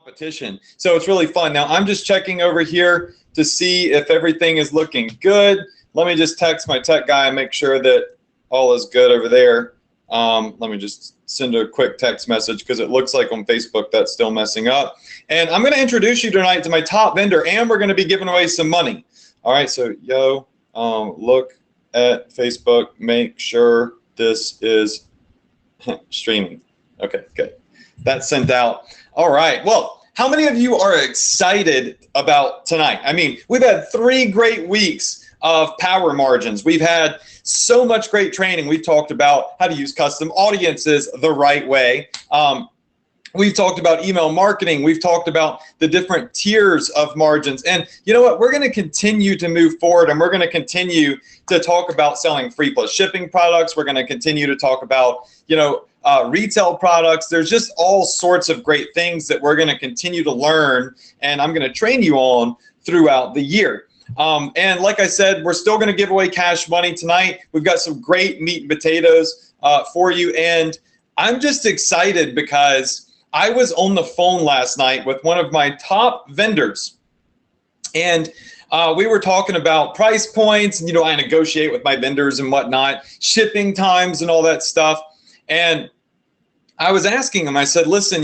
competition. So it's really fun. Now I'm just checking over here to see if everything is looking good. Let me just text my tech guy and make sure that all is good over there. Let me just send a quick text message because it looks like on Facebook that's still messing up. And I'm going to introduce you tonight to my top vendor, and we're going to be giving away some money. All right, so look at Facebook, make sure this is streaming. Okay, good. That's sent out. All right, well, how many of you are excited about tonight? I mean, we've had 3 great weeks of power margins. We've had so much great training. We've talked about how to use custom audiences the right way. We've talked about email marketing. We've talked about the different tiers of margins. And you know what? We're going to continue to move forward, and we're going to continue to talk about selling free plus shipping products. We're going to continue to talk about, retail products. There's just all sorts of great things that we're going to continue to learn, and I'm going to train you on throughout the year. And like I said, we're still going to give away cash money tonight. We've got some great meat and potatoes for you. And I'm just excited because I was on the phone last night with one of my top vendors, and we were talking about price points, and I negotiate with my vendors and whatnot, shipping times and all that stuff. And I was asking him, I said, listen,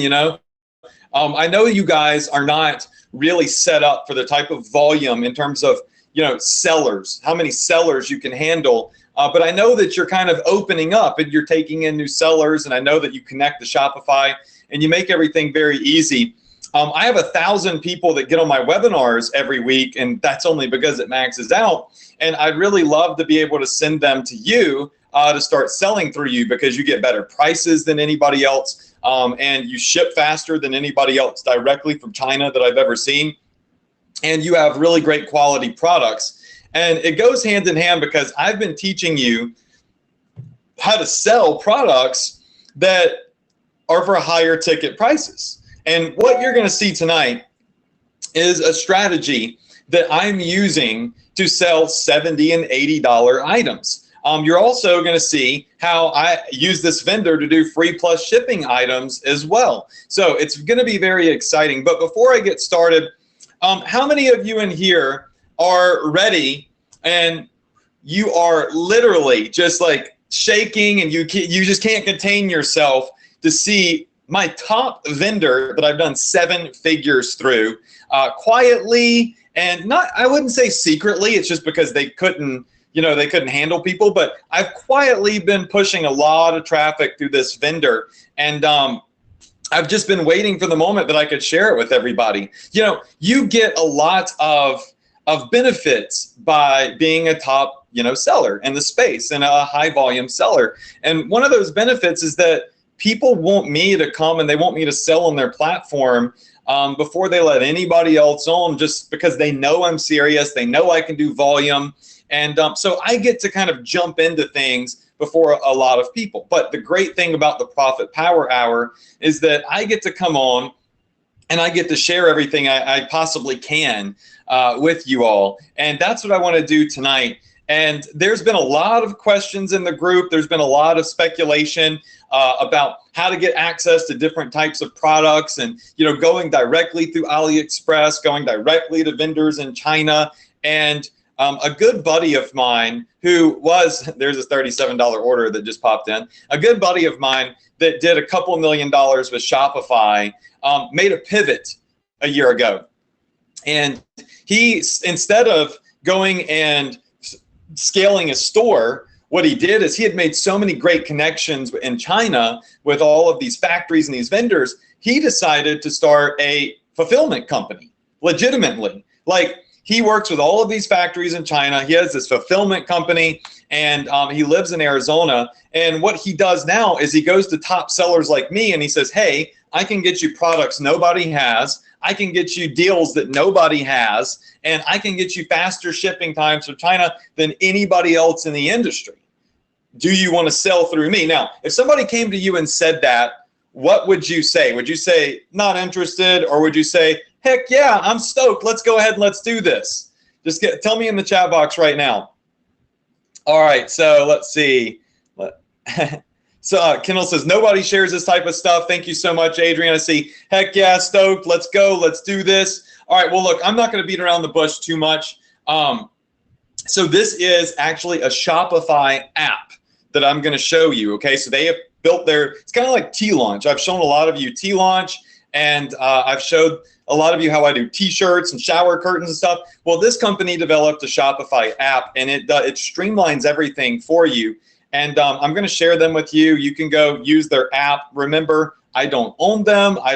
I know you guys are not really set up for the type of volume in terms of, sellers, how many sellers you can handle. But I know that you're kind of opening up and you're taking in new sellers, and I know that you connect to Shopify and you make everything very easy. I have 1,000 people that get on my webinars every week, and that's only because it maxes out. And I'd really love to be able to send them to you to start selling through you, because you get better prices than anybody else, and you ship faster than anybody else directly from China that I've ever seen. And you have really great quality products. And it goes hand in hand because I've been teaching you how to sell products that are for higher ticket prices. And what you're going to see tonight is a strategy that I'm using to sell $70 and $80 items. You're also going to see how I use this vendor to do free plus shipping items as well. So it's going to be very exciting. But before I get started, how many of you in here are ready and you are literally just like shaking and you just can't contain yourself to see my top vendor that I've done 7 figures through quietly, and I wouldn't say secretly, it's just because they couldn't handle people, but I've quietly been pushing a lot of traffic through this vendor, and I've just been waiting for the moment that I could share it with everybody. You get a lot of benefits by being a top, seller in the space and a high volume seller. And one of those benefits is that people want me to come and they want me to sell on their platform before they let anybody else on, just because they know I'm serious. They know I can do volume. And so I get to kind of jump into things before a lot of people. But the great thing about the Profit Power Hour is that I get to come on and I get to share everything I possibly can with you all. And that's what I want to do tonight. And there's been a lot of questions in the group. There's been a lot of speculation about how to get access to different types of products, and going directly through AliExpress, going directly to vendors in China. And a good buddy of mine there's a $37 order that just popped in. A good buddy of mine that did a couple $1 million with Shopify made a pivot a year ago. And he, instead of going and scaling a store, what he did is he had made so many great connections in China with all of these factories and these vendors, he decided to start a fulfillment company, legitimately. Like, he works with all of these factories in China. He has this fulfillment company, and he lives in Arizona. And what he does now is he goes to top sellers like me, and he says, hey, I can get you products nobody has. I can get you deals that nobody has, and I can get you faster shipping times from China than anybody else in the industry. Do you want to sell through me? Now, if somebody came to you and said that, what would you say? Would you say not interested, or would you say, heck yeah, I'm stoked, let's go ahead and let's do this? Just tell me in the chat box right now. All right, so let's see. So Kendall says, nobody shares this type of stuff. Thank you so much, Adrian. I see, heck yeah, stoked. Let's go. Let's do this. All right, well, look, I'm not going to beat around the bush too much. So this is actually a Shopify app that I'm going to show you, okay? So they have built their, it's kind of like T-Launch. I've shown a lot of you T-Launch, and I've showed a lot of you how I do T-shirts and shower curtains and stuff. Well, this company developed a Shopify app, and it streamlines everything for you. And I'm going to share them with you. You can go use their app. Remember, I don't own them. I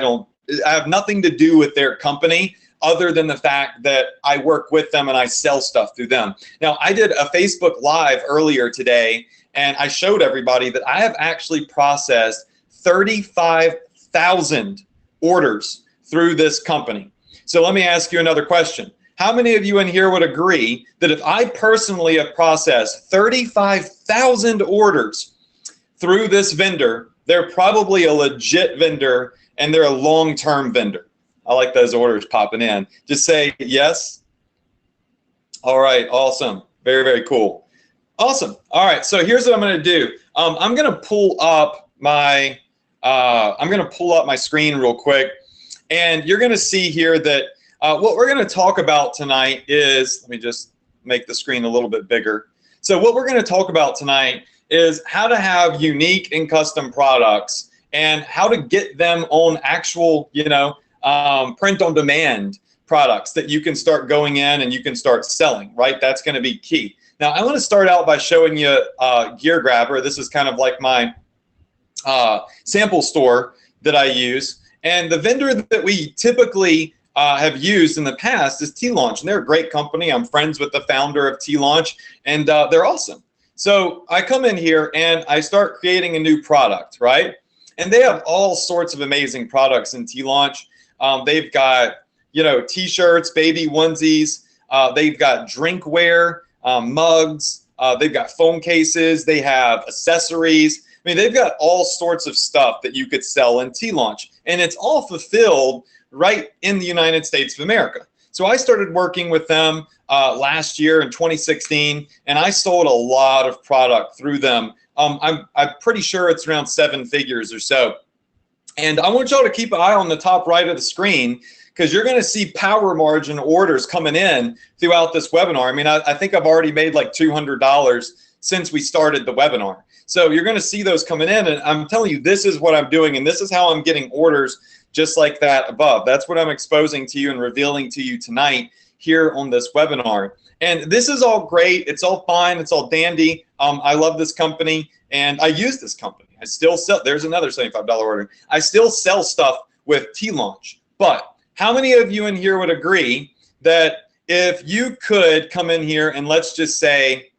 have nothing to do with their company other than the fact that I work with them and I sell stuff through them. Now, I did a Facebook Live earlier today, and I showed everybody that I have actually processed 35,000 orders through this company. So let me ask you another question. How many of you in here would agree that if I personally have processed 35,000 orders through this vendor, they're probably a legit vendor and they're a long-term vendor? I like those orders popping in. Just say yes. All right, awesome. Very, very cool. Awesome. All right, so here's what I'm going to do. I'm going to pull up my screen real quick, and you're going to see here that what we're going to talk about tonight is, let me just make the screen a little bit bigger. So what we're going to talk about tonight is how to have unique and custom products and how to get them on actual, print on demand products that you can start going in and you can start selling, right? That's going to be key. Now, I want to start out by showing you Gear Grabber. This is kind of like my sample store that I use. And the vendor that we typically have used in the past is T-Launch, and they're a great company. I'm friends with the founder of T-Launch, and they're awesome. So I come in here and I start creating a new product, right? And they have all sorts of amazing products in T-Launch. They've got, T-shirts, baby onesies. They've got drinkware, mugs. They've got phone cases. They have accessories. I mean, they've got all sorts of stuff that you could sell in T-Launch, and it's all fulfilled right in the United States of America. So I started working with them last year in 2016, and I sold a lot of product through them. I'm pretty sure it's around 7 figures or so. And I want y'all to keep an eye on the top right of the screen, because you're going to see power margin orders coming in throughout this webinar. I mean, I think I've already made like $200 since we started the webinar. So you're going to see those coming in, and I'm telling you, this is what I'm doing, and this is how I'm getting orders just like that above. That's what I'm exposing to you and revealing to you tonight here on this webinar. And this is all great. It's all fine. It's all dandy. I love this company, and I use this company. I still sell. There's another $75 order. I still sell stuff with T-Launch. But how many of you in here would agree that if you could come in here and let's just say,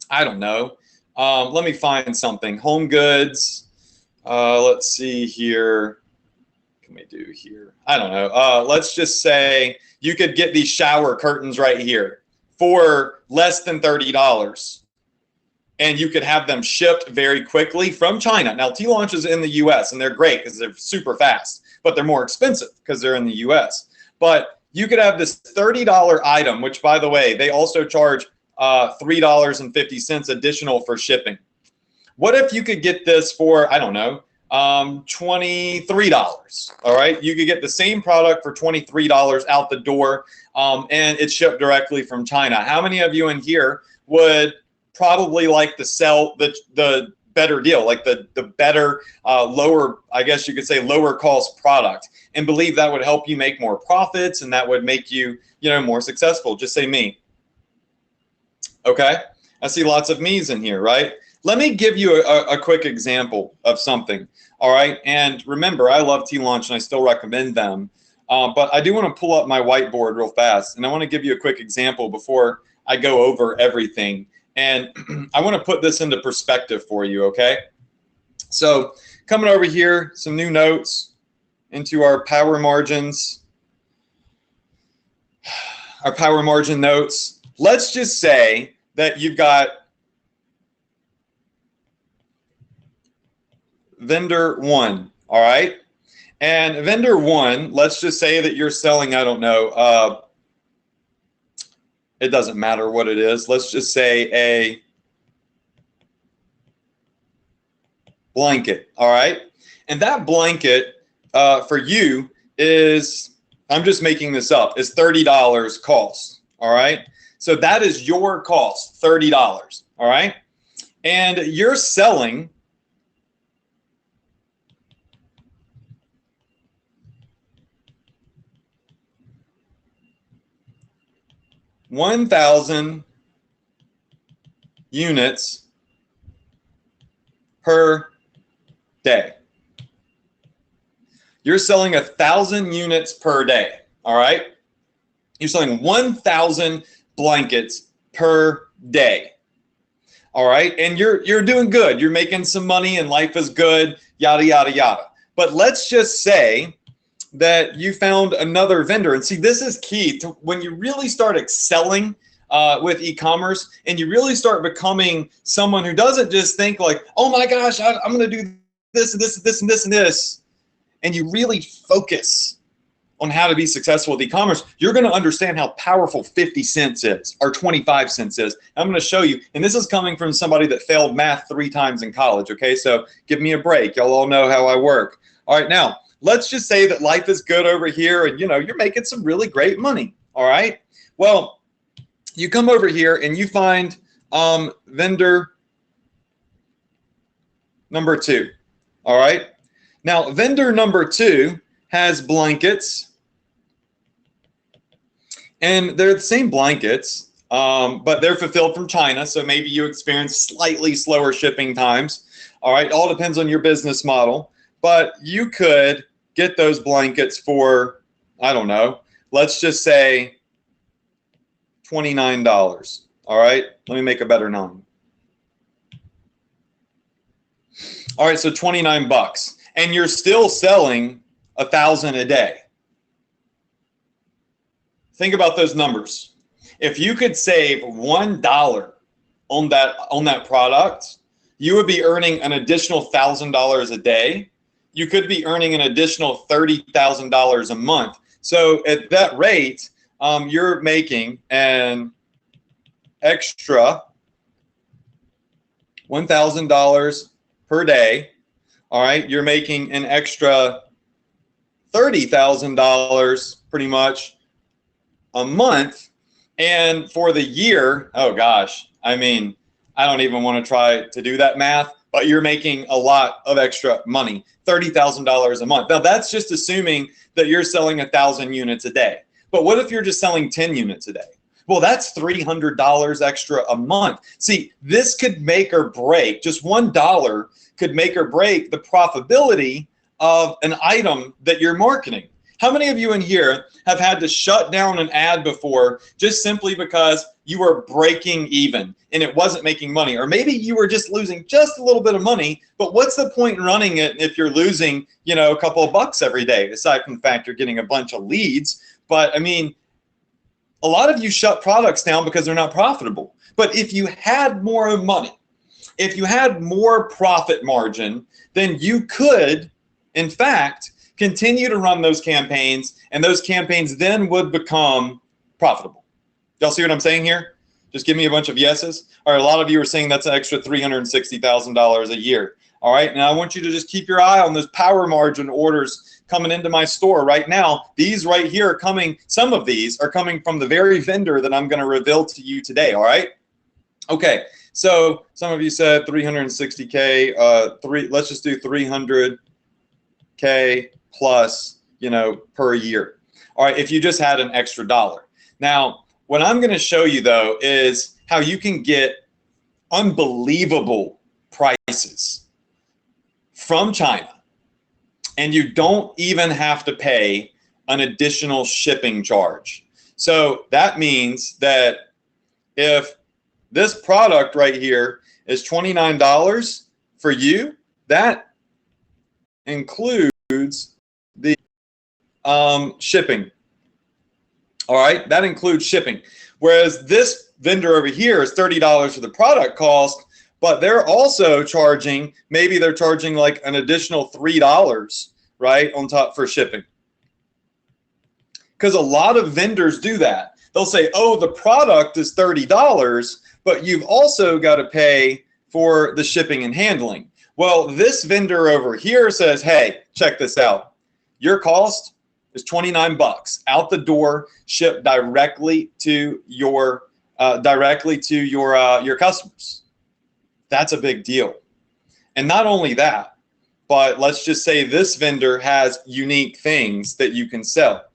I don't know, let me find something. Home goods. Let's see here. What can we do here? I don't know. Let's just say you could get these shower curtains right here for less than $30. And you could have them shipped very quickly from China. Now, T-Launch is in the US, and they're great because they're super fast, but they're more expensive because they're in the US. But you could have this $30 item, which, by the way, they also charge $3.50 additional for shipping. What if you could get this for, I don't know, $23, all right? You could get the same product for $23 out the door, and it's shipped directly from China. How many of you in here would probably like to sell the better deal, like the better, lower, I guess you could say, lower cost product, and believe that would help you make more profits and that would make you, more successful? Just say me. Okay, I see lots of me's in here, right? Let me give you a quick example of something, all right? And remember, I love T-Launch and I still recommend them, but I do want to pull up my whiteboard real fast, and I want to give you a quick example before I go over everything. And I want to put this into perspective for you, okay? So coming over here, some new notes into our power margins, our power margin notes. Let's just say that you've got vendor 1, all right? And vendor 1, let's just say that you're selling, I don't know, it doesn't matter what it is. Let's just say blanket, all right? And that blanket for you is, I'm just making this up, is $30 cost, all right? So that is your cost, $30, all right? And you're selling 1,000 units per day. You're selling 1,000 units per day, all right? You're selling 1,000 blankets per day, all right? And you're doing good. You're making some money and life is good, yada, yada, yada. But let's just say that you found another vendor. And see, this is key to when you really start excelling with e-commerce and you really start becoming someone who doesn't just think like, oh my gosh, I'm going to do this and this and this and this and this. And you really focus on how to be successful with e-commerce, you're going to understand how powerful 50 cents is or 25 cents is. I'm going to show you, and this is coming from somebody that failed math 3 times in college, okay? So give me a break. Y'all all know how I work. All right, now, let's just say that life is good over here and, you know, you're making some really great money, all right? Well, you come over here and you find vendor number 2, all right? Now, vendor number 2 has blankets, and they're the same blankets, but they're fulfilled from China, so maybe you experience slightly slower shipping times. All right, all depends on your business model, but you could get those blankets for, I don't know, let's just say $29. All right, let me make a better number. All right, so 29 bucks. And you're still selling 1,000 a day. Think about those numbers. If you could save $1 on that product, you would be earning an additional $1,000 a day. You could be earning an additional $30,000 a month. So at that rate, you're making an extra $1,000 per day. All right, you're making an extra $30,000 pretty much a month. And for the year, oh gosh, I mean, I don't even want to try to do that math, but you're making a lot of extra money, $30,000 a month. Now that's just assuming that you're selling 1,000 units a day. But what if you're just selling 10 units a day? Well, that's $300 extra a month. See, this could make or break, just $1 could make or break the profitability of an item that you're marketing. How many of you in here have had to shut down an ad before just simply because you were breaking even and it wasn't making money? Or maybe you were just losing just a little bit of money, but what's the point in running it if you're losing, you know, a couple of bucks every day, aside from the fact you're getting a bunch of leads? But I mean, a lot of you shut products down because they're not profitable. But if you had more money, if you had more profit margin, then you could, in fact, continue to run those campaigns, and those campaigns then would become profitable. Y'all see what I'm saying here? Just give me a bunch of yeses. All right, a lot of you are saying that's an extra $360,000 a year. All right, now I want you to just keep your eye on those power margin orders coming into my store right now. These right here are coming, some of these are coming from the very vendor that I'm going to reveal to you today, all right? Okay, so some of you said 360K, let's just do 300K plus, you know, per year. All right, if you just had an extra dollar. Now, what I'm going to show you though is how you can get unbelievable prices from China, and you don't even have to pay an additional shipping charge. So that means that if this product right here is $29 for you, that includes the shipping. All right, that includes shipping. Whereas this vendor over here is $30 for the product cost, but they're also charging, maybe they're charging like an additional $3, right, on top for shipping. Because a lot of vendors do that. They'll say, oh, the product is $30, but you've also got to pay for the shipping and handling. Well, this vendor over here says, hey, check this out. Your cost is 29 bucks out the door, shipped directly to your customers. That's a big deal. And not only that, but let's just say this vendor has unique things that you can sell,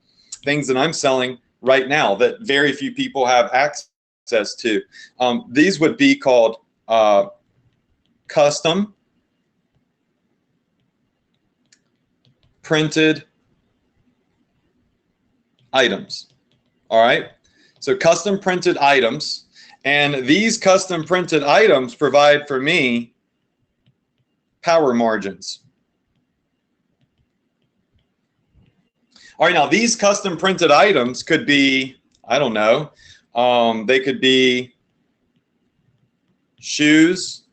things that I'm selling right now that very few people have access to. These would be called custom printed items. All right. So custom printed items, and these custom printed items provide for me power margins. All right, now these custom printed items could be, I don't know, they could be shoes,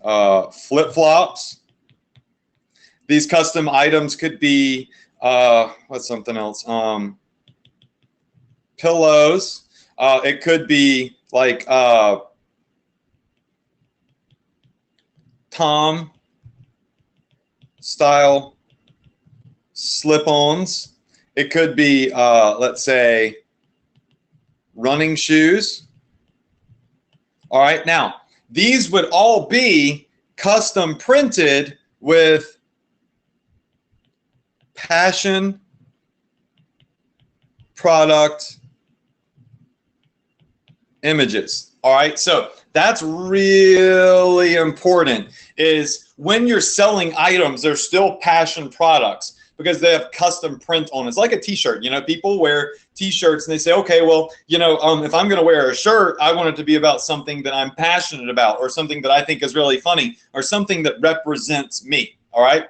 flip-flops. These custom items could be, what's something else? Pillows. It could be like Tom style slip-ons. It could be, let's say, running shoes. All right, now these would all be custom printed with passion product images. All right, so that's really important, is when you're selling items, they're still passion products because they have custom print on it. It's like a t-shirt. You know, people wear t-shirts and they say, okay, well, you know, if I'm going to wear a shirt, I want it to be about something that I'm passionate about, or something that I think is really funny, or something that represents me. All right.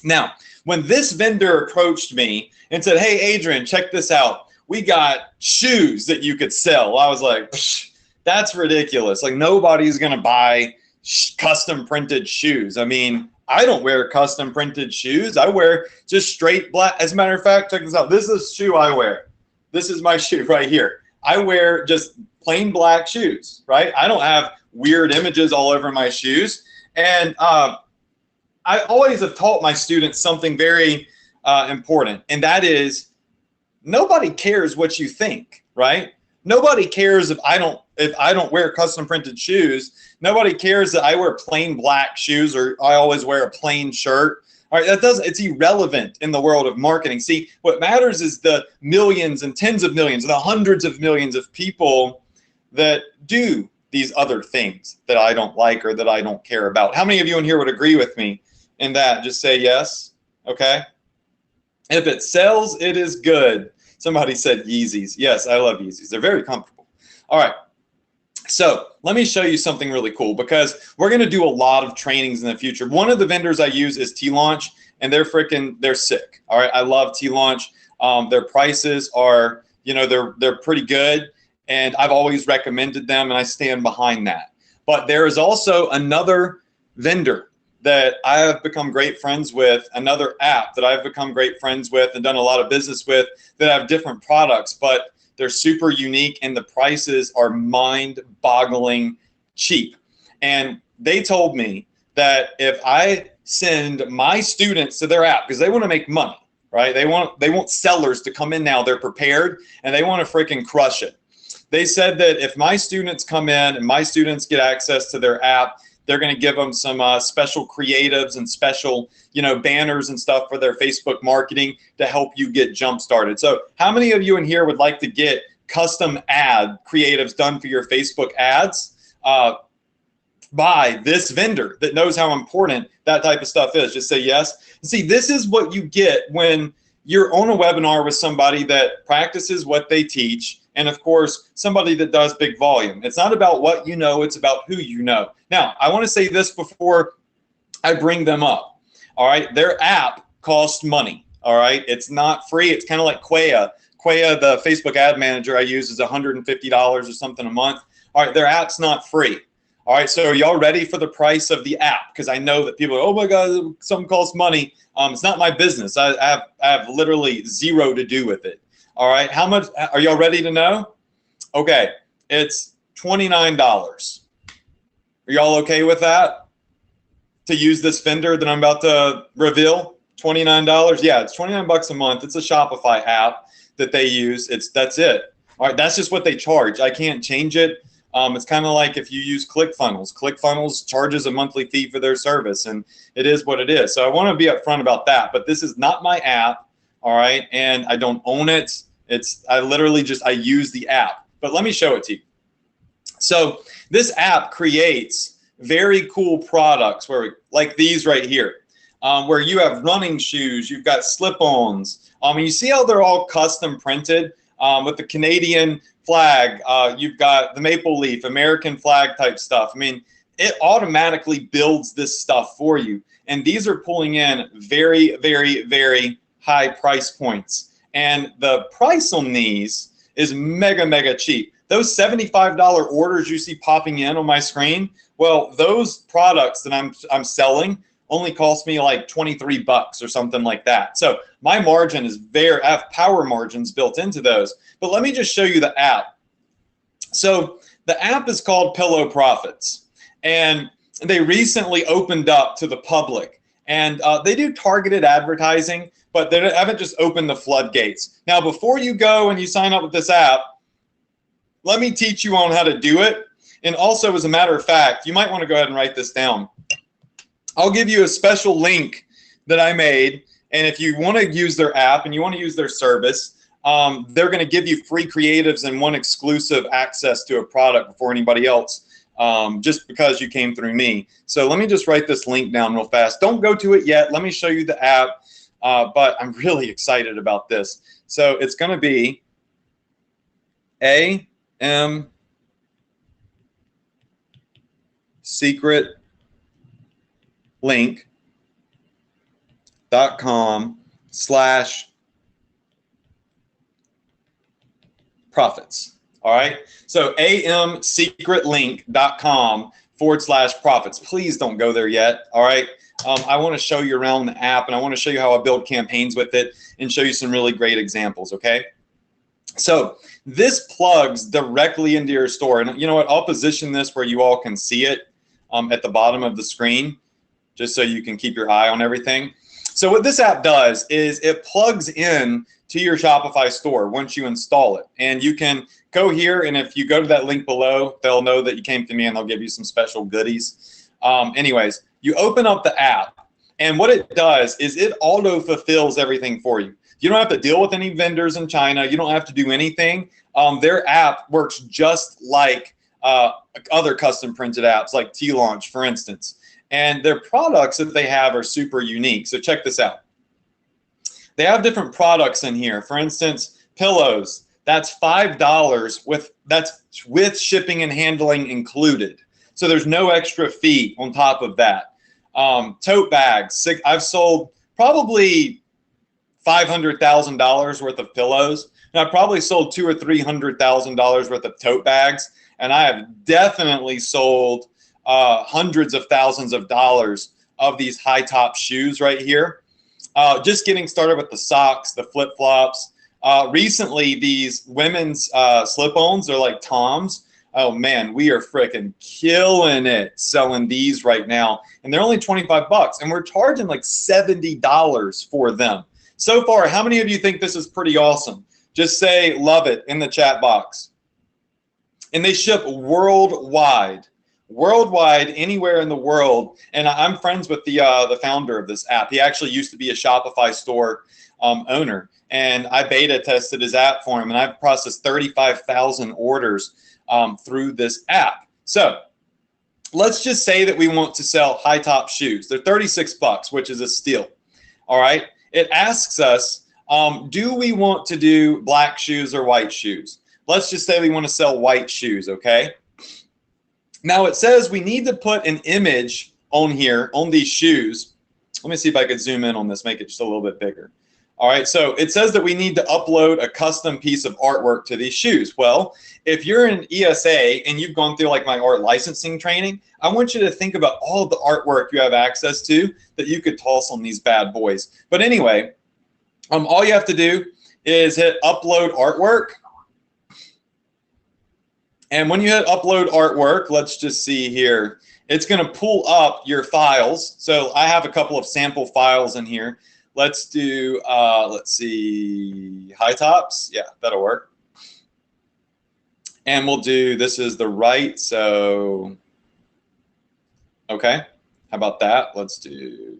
Now, when this vendor approached me and said, hey, Adrian, check this out. We got shoes that you could sell. I was like, psh, that's ridiculous. Like, nobody's going to buy custom printed shoes. I mean, I don't wear custom printed shoes. I wear just straight black. As a matter of fact, check this out. This is a shoe I wear. This is my shoe right here. I wear just plain black shoes, right? I don't have weird images all over my shoes. And I always have taught my students something very important, and that is nobody cares what you think, right? Nobody cares if I don't wear custom printed shoes. Nobody cares that I wear plain black shoes, or I always wear a plain shirt. All right, it's irrelevant in the world of marketing. See, what matters is the millions and tens of millions, the hundreds of millions of people that do these other things that I don't like or that I don't care about. How many of you in here would agree with me in that? Just say yes. Okay. If it sells, it is good. Somebody said Yeezys. Yes, I love Yeezys. They're very comfortable. All right. So let me show you something really cool, because we're going to do a lot of trainings in the future. One of the vendors I use is T-Launch, and they're sick. All right. I love T-Launch. Their prices are, you know, they're pretty good, and I've always recommended them, and I stand behind that. But there is also another vendor that I have become great friends with, another app that I've become great friends with and done a lot of business with, that have different products, but they're super unique and the prices are mind-boggling cheap. And they told me that if I send my students to their app, because they want to make money, right? They want sellers to come in now, they're prepared, and they want to freaking crush it. They said that if my students come in and my students get access to their app, they're going to give them some special creatives and special, you know, banners and stuff for their Facebook marketing to help you get jump started. So how many of you in here would like to get custom ad creatives done for your Facebook ads by this vendor that knows how important that type of stuff is? Just say yes. See, this is what you get when you're on a webinar with somebody that practices what they teach, and of course, somebody that does big volume. It's not about what you know, it's about who you know. Now, I want to say this before I bring them up. All right, their app costs money. All right, it's not free. It's kind of like Quaya. Quaya, the Facebook ad manager I use, is $150 or something a month. All right, their app's not free. All right, so are y'all ready for the price of the app? Because I know that people are, oh my God, something costs money. It's not my business. I have literally zero to do with it. All right, how much are y'all ready to know? Okay, it's $29. Are y'all okay with that? to use this vendor that I'm about to reveal? $29. Yeah, it's 29 bucks a month. It's a Shopify app that they use. That's it. All right, that's just what they charge. I can't change it. It's kind of like if you use ClickFunnels. ClickFunnels charges a monthly fee for their service, and it is what it is. So I want to be upfront about that. But this is not my app, all right? And I don't own it. I literally just use the app. But let me show it to you. So this app creates very cool products like these right here, where you have running shoes, you've got slip-ons. And you see how they're all custom printed with the Canadian flag. You've got the maple leaf, American flag type stuff. I mean, it automatically builds this stuff for you. And these are pulling in very, very, very high price points. And the price on these is mega, mega cheap. Those $75 orders you see popping in on my screen, well, those products that I'm selling only cost me like 23 bucks or something like that. So my margin is I have power margins built into those. But let me just show you the app. So the app is called Pillow Profits, and they recently opened up to the public. And they do targeted advertising, but they haven't just opened the floodgates. Now, before you go and you sign up with this app, let me teach you on how to do it. And also, as a matter of fact, you might want to go ahead and write this down. I'll give you a special link that I made. And if you want to use their app and you want to use their service, they're going to give you free creatives and one exclusive access to a product before anybody else, just because you came through me. So let me just write this link down real fast. Don't go to it yet. Let me show you the app. But I'm really excited about this. So it's going to be AM secret link.com/profits. All right. So amsecretlink.com/profits. Please don't go there yet. All right. I want to show you around the app, and I want to show you how I build campaigns with it and show you some really great examples. Okay. So this plugs directly into your store. And you know what? I'll position this where you all can see it at the bottom of the screen, just so you can keep your eye on everything. So what this app does is it plugs in to your Shopify store once you install it. And you can go here, and if you go to that link below, they'll know that you came to me and they'll give you some special goodies. Anyways, you open up the app, and what it does is it auto fulfills everything for you. You don't have to deal with any vendors in China. You don't have to do anything. Their app works just like other custom printed apps like T-Launch, for instance. And their products that they have are super unique. So check this out. They have different products in here. For instance, pillows. That's $5 with shipping and handling included. So there's no extra fee on top of that. Tote bags. I've sold probably $500,000 worth of pillows. And I've probably sold $200,000 or $300,000 worth of tote bags. And I have definitely sold hundreds of thousands of dollars of these high top shoes right here. Just getting started with the socks, the flip-flops. Recently, these women's slip-ons are like Toms. Oh man, we are freaking killing it selling these right now. And they're only 25 bucks, and we're charging like $70 for them. So far, how many of you think this is pretty awesome? Just say love it in the chat box. And they ship worldwide. Worldwide, anywhere in the world. And I'm friends with the founder of this app. He actually used to be a Shopify store owner, and I beta tested his app for him, and I've processed 35,000 orders through this app. So let's just say that we want to sell high top shoes. They're 36 bucks, which is a steal. All right. It asks us, do we want to do black shoes or white shoes? Let's just say we want to sell white shoes. Okay. Now it says we need to put an image on here on these shoes. Let me see if I could zoom in on this, make it just a little bit bigger. All right, so it says that we need to upload a custom piece of artwork to these shoes. Well, if you're an ESA and you've gone through like my art licensing training, I want you to think about all of the artwork you have access to that you could toss on these bad boys. But anyway, all you have to do is hit upload artwork. And when you hit upload artwork, let's just see here. It's going to pull up your files. So I have a couple of sample files in here. Let's do, let's see, high tops. Yeah, that'll work. And we'll do, this is the right. So, okay. How about that? Let's do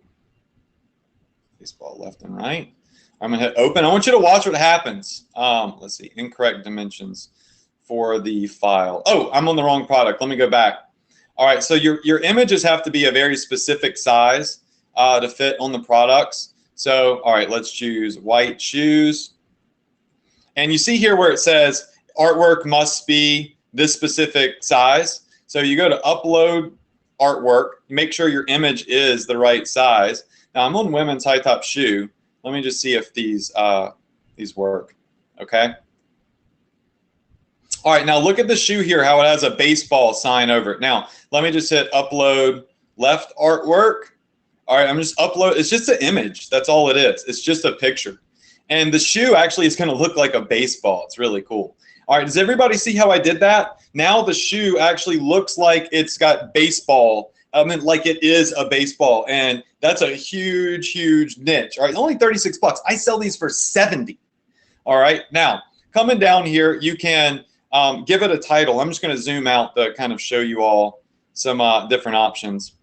baseball left and right. I'm going to hit open. I want you to watch what happens. Let's see, incorrect dimensions for the file. Oh, I'm on the wrong product. Let me go back. All right, so your images have to be a very specific size to fit on the products. So, all right, let's choose white shoes. And you see here where it says artwork must be this specific size. So you go to upload artwork, make sure your image is the right size. Now I'm on women's high top shoe. Let me just see if these work, okay? All right, now look at the shoe here, how it has a baseball sign over it. Now, let me just hit upload left artwork. All right, I'm just upload, it's just an image, that's all it is. It's just a picture. And the shoe actually is gonna look like a baseball. It's really cool. All right, does everybody see how I did that? Now the shoe actually looks like it's got baseball, like it is a baseball, and that's a huge, huge niche. All right, only 36 bucks. I sell these for 70. All right, now coming down here, you can give it a title. I'm just going to zoom out to kind of show you all some different options.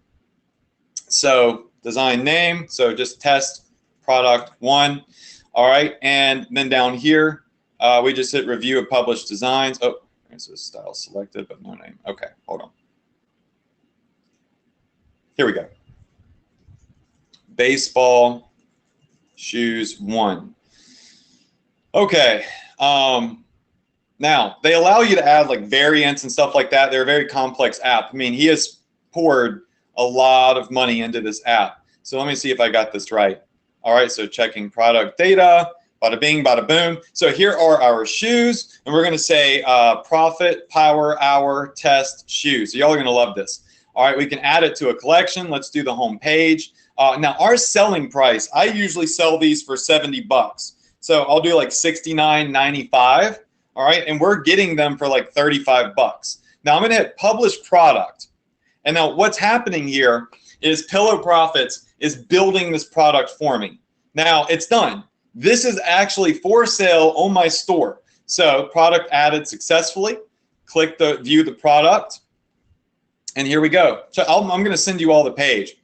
So design name, so just test product 1. All right, and then down here, we just hit review of published designs. Oh, there's a style selected, but no name. Okay, hold on. Here we go. Baseball shoes 1. Okay. Now, they allow you to add like variants and stuff like that. They're a very complex app. I mean, he has poured a lot of money into this app. So let me see if I got this right. All right, so checking product data, bada bing, bada boom. So here are our shoes, and we're gonna say profit, power, hour, test, shoes. So y'all are gonna love this. All right, we can add it to a collection. Let's do the home page. Now, our selling price, I usually sell these for 70 bucks. So I'll do like $69.95. All right, and we're getting them for like 35 bucks. Now I'm gonna hit publish product. And now what's happening here is Pillow Profits is building this product for me. Now it's done. This is actually for sale on my store. So product added successfully. Click the view the product. And here we go. So I'm gonna send you all the page.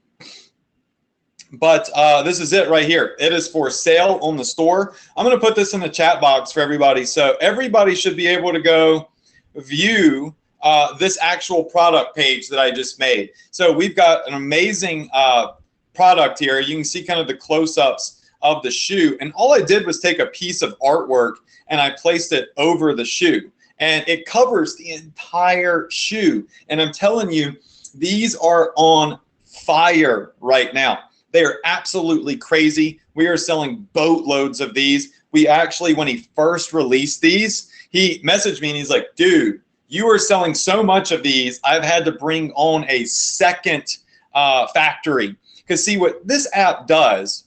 But this is it right here. It is for sale on the store. I'm going to put this in the chat box for everybody. So everybody should be able to go view this actual product page that I just made. So we've got an amazing product here. You can see kind of the close-ups of the shoe. And all I did was take a piece of artwork and I placed it over the shoe. And it covers the entire shoe. And I'm telling you, these are on fire right now. They are absolutely crazy. We are selling boatloads of these. We actually, when he first released these, he messaged me and he's like, dude, you are selling so much of these, I've had to bring on a second factory. Because see, what this app does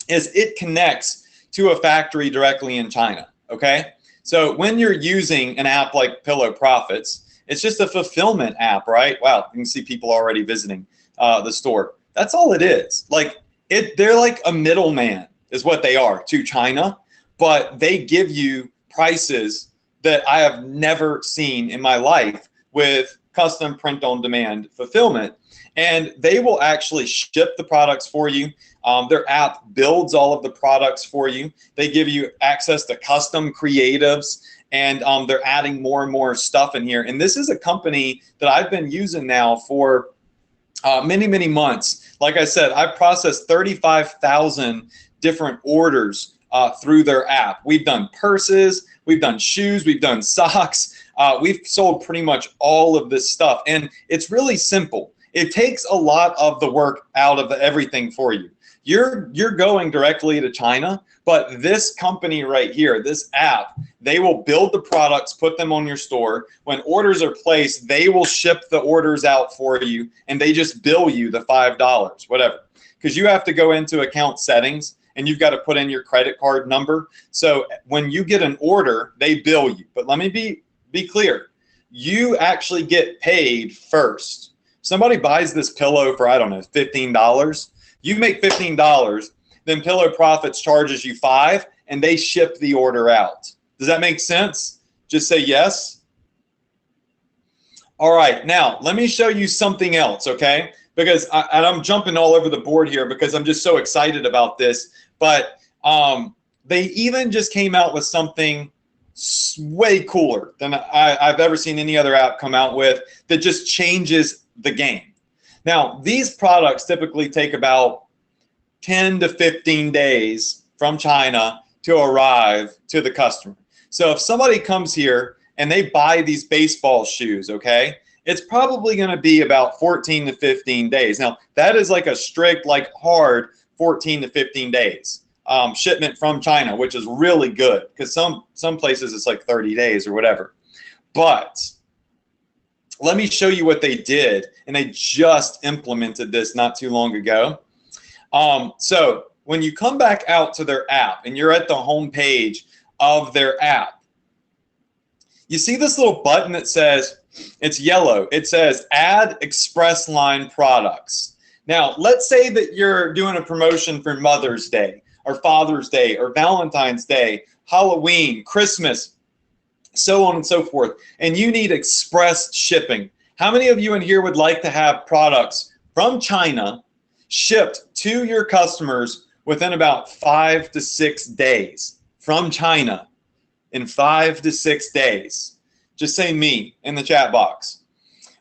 is it connects to a factory directly in China, okay? So when you're using an app like Pillow Profits, it's just a fulfillment app, right? Wow, you can see people already visiting the store. That's all it is. Like they're like a middleman is what they are to China, but they give you prices that I have never seen in my life with custom print on demand fulfillment. And they will actually ship the products for you. Their app builds all of the products for you. They give you access to custom creatives, and they're adding more and more stuff in here. And this is a company that I've been using now for many, many months. Like I said, I've processed 35,000 different orders through their app. We've done purses, we've done shoes, we've done socks. We've sold pretty much all of this stuff. And it's really simple. It takes a lot of the work out of everything for you. You're going directly to China, but this company right here, this app, they will build the products, put them on your store. When orders are placed, they will ship the orders out for you, and they just bill you the $5, whatever. Because you have to go into account settings, and you've got to put in your credit card number. So when you get an order, they bill you. But let me be clear. you actually get paid first. Somebody buys this pillow for, I don't know, $15. You make $15, then Pillow Profits charges you $5, and they ship the order out. Does that make sense? Just say yes. All right, now let me show you something else, okay? Because I'm jumping all over the board here because I'm just so excited about this. But they even just came out with something way cooler than I've ever seen any other app come out with that just changes the game. Now, these products typically take about 10 to 15 days from China to arrive to the customer. So if somebody comes here and they buy these baseball shoes, okay, it's probably going to be about 14 to 15 days. Now, that is like a strict, like hard 14 to 15 days shipment from China, which is really good because some places it's like 30 days or whatever. But let me show you what they did, and they just implemented this not too long ago. So when you come back out to their app and you're at the home page of their app, you see this little button that says, it's yellow. It says Add Express Line Products. Now, let's say that you're doing a promotion for Mother's Day or Father's Day or Valentine's Day, Halloween, Christmas, so on and so forth, and you need express shipping. How many of you in here would like to have products from China shipped to your customers within about 5 to 6 days from China in 5 to 6 days? Just say me in the chat box.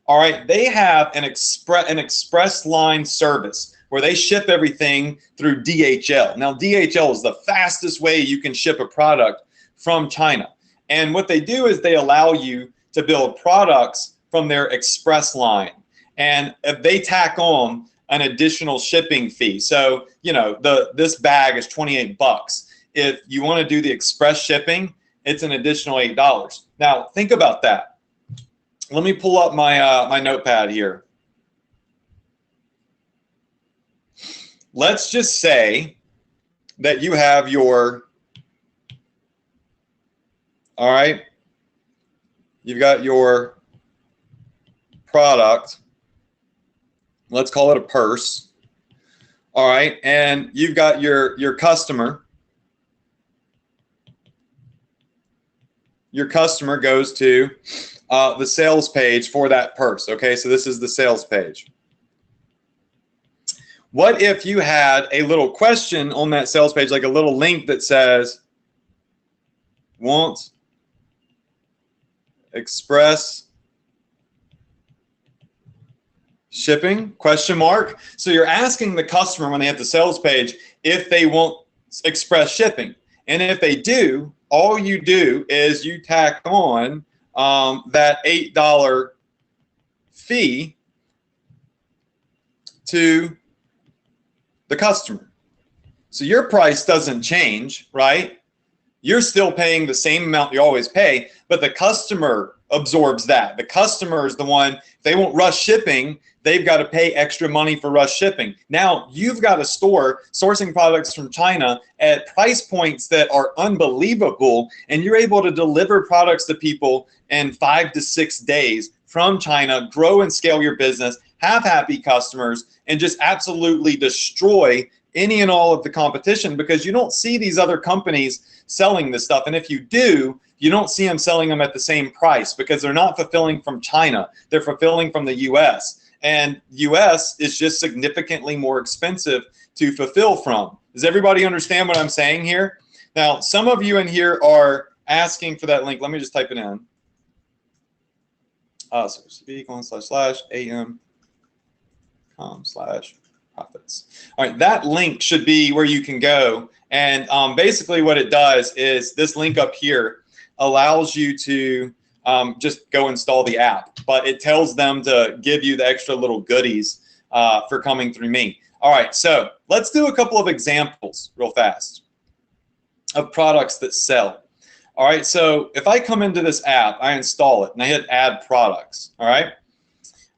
All right, they have an express line service where they ship everything through DHL. Now, DHL is the fastest way you can ship a product from China. And what they do is they allow you to build products from their express line. And if they tack on an additional shipping fee. So, you know, this bag is 28 bucks. If you want to do the express shipping, it's an additional $8. Now, think about that. Let me pull up my my notepad here. Let's just say that you have your, all right, you've got your product. Let's call it a purse. All right, and you've got your customer. Your customer goes to the sales page for that purse. Okay, so this is the sales page. What if you had a little question on that sales page, like a little link that says, want express shipping, question mark. So you're asking the customer when they hit the sales page if they want express shipping. And if they do, all you do is you tack on that $8 fee to the customer. So your price doesn't change, right? You're still paying the same amount you always pay, but the customer absorbs that. The customer is the one, if they want rush shipping, they've got to pay extra money for rush shipping. Now, you've got a store sourcing products from China at price points that are unbelievable, and you're able to deliver products to people in 5 to 6 days from China, grow and scale your business, have happy customers, and just absolutely destroy any and all of the competition because you don't see these other companies selling this stuff. And if you do, you don't see them selling them at the same price because they're not fulfilling from China. They're fulfilling from the US. And US is just significantly more expensive to fulfill from. Does everybody understand what I'm saying here? Now, some of you in here are asking for that link. Let me just type it in. So speak.com/am.com/profits. All right, that link should be where you can go. And basically what it does is this link up here allows you to just go install the app, but it tells them to give you the extra little goodies for coming through me. All right, so let's do a couple of examples real fast of products that sell. All right, so if I come into this app, I install it and I hit add products. All right,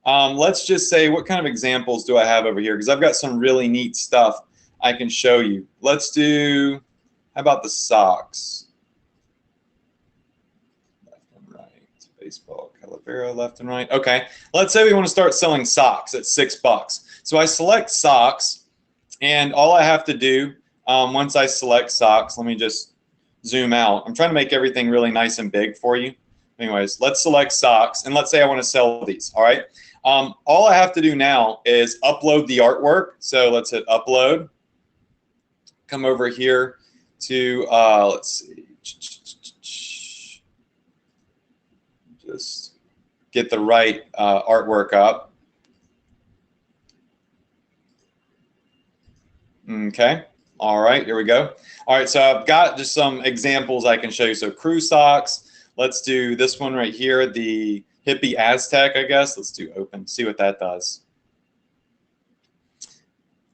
let's just say, what kind of examples do I have over here? Because I've got some really neat stuff I can show you. Let's do, how about the socks? Left and right, baseball Calavera left and right. Okay, let's say we want to start selling socks at $6. So I select socks, and all I have to do once I select socks, let me just zoom out. I'm trying to make everything really nice and big for you. Anyways, let's select socks, and let's say I want to sell these. All right. All I have to do now is upload the artwork. So let's hit upload. Come over here to let's see. Just get the right artwork up. Okay. All right, here we go. All right, so I've got just some examples I can show you. So crew socks. Let's do this one right here, the hippie Aztec, I guess. Let's do open, see what that does.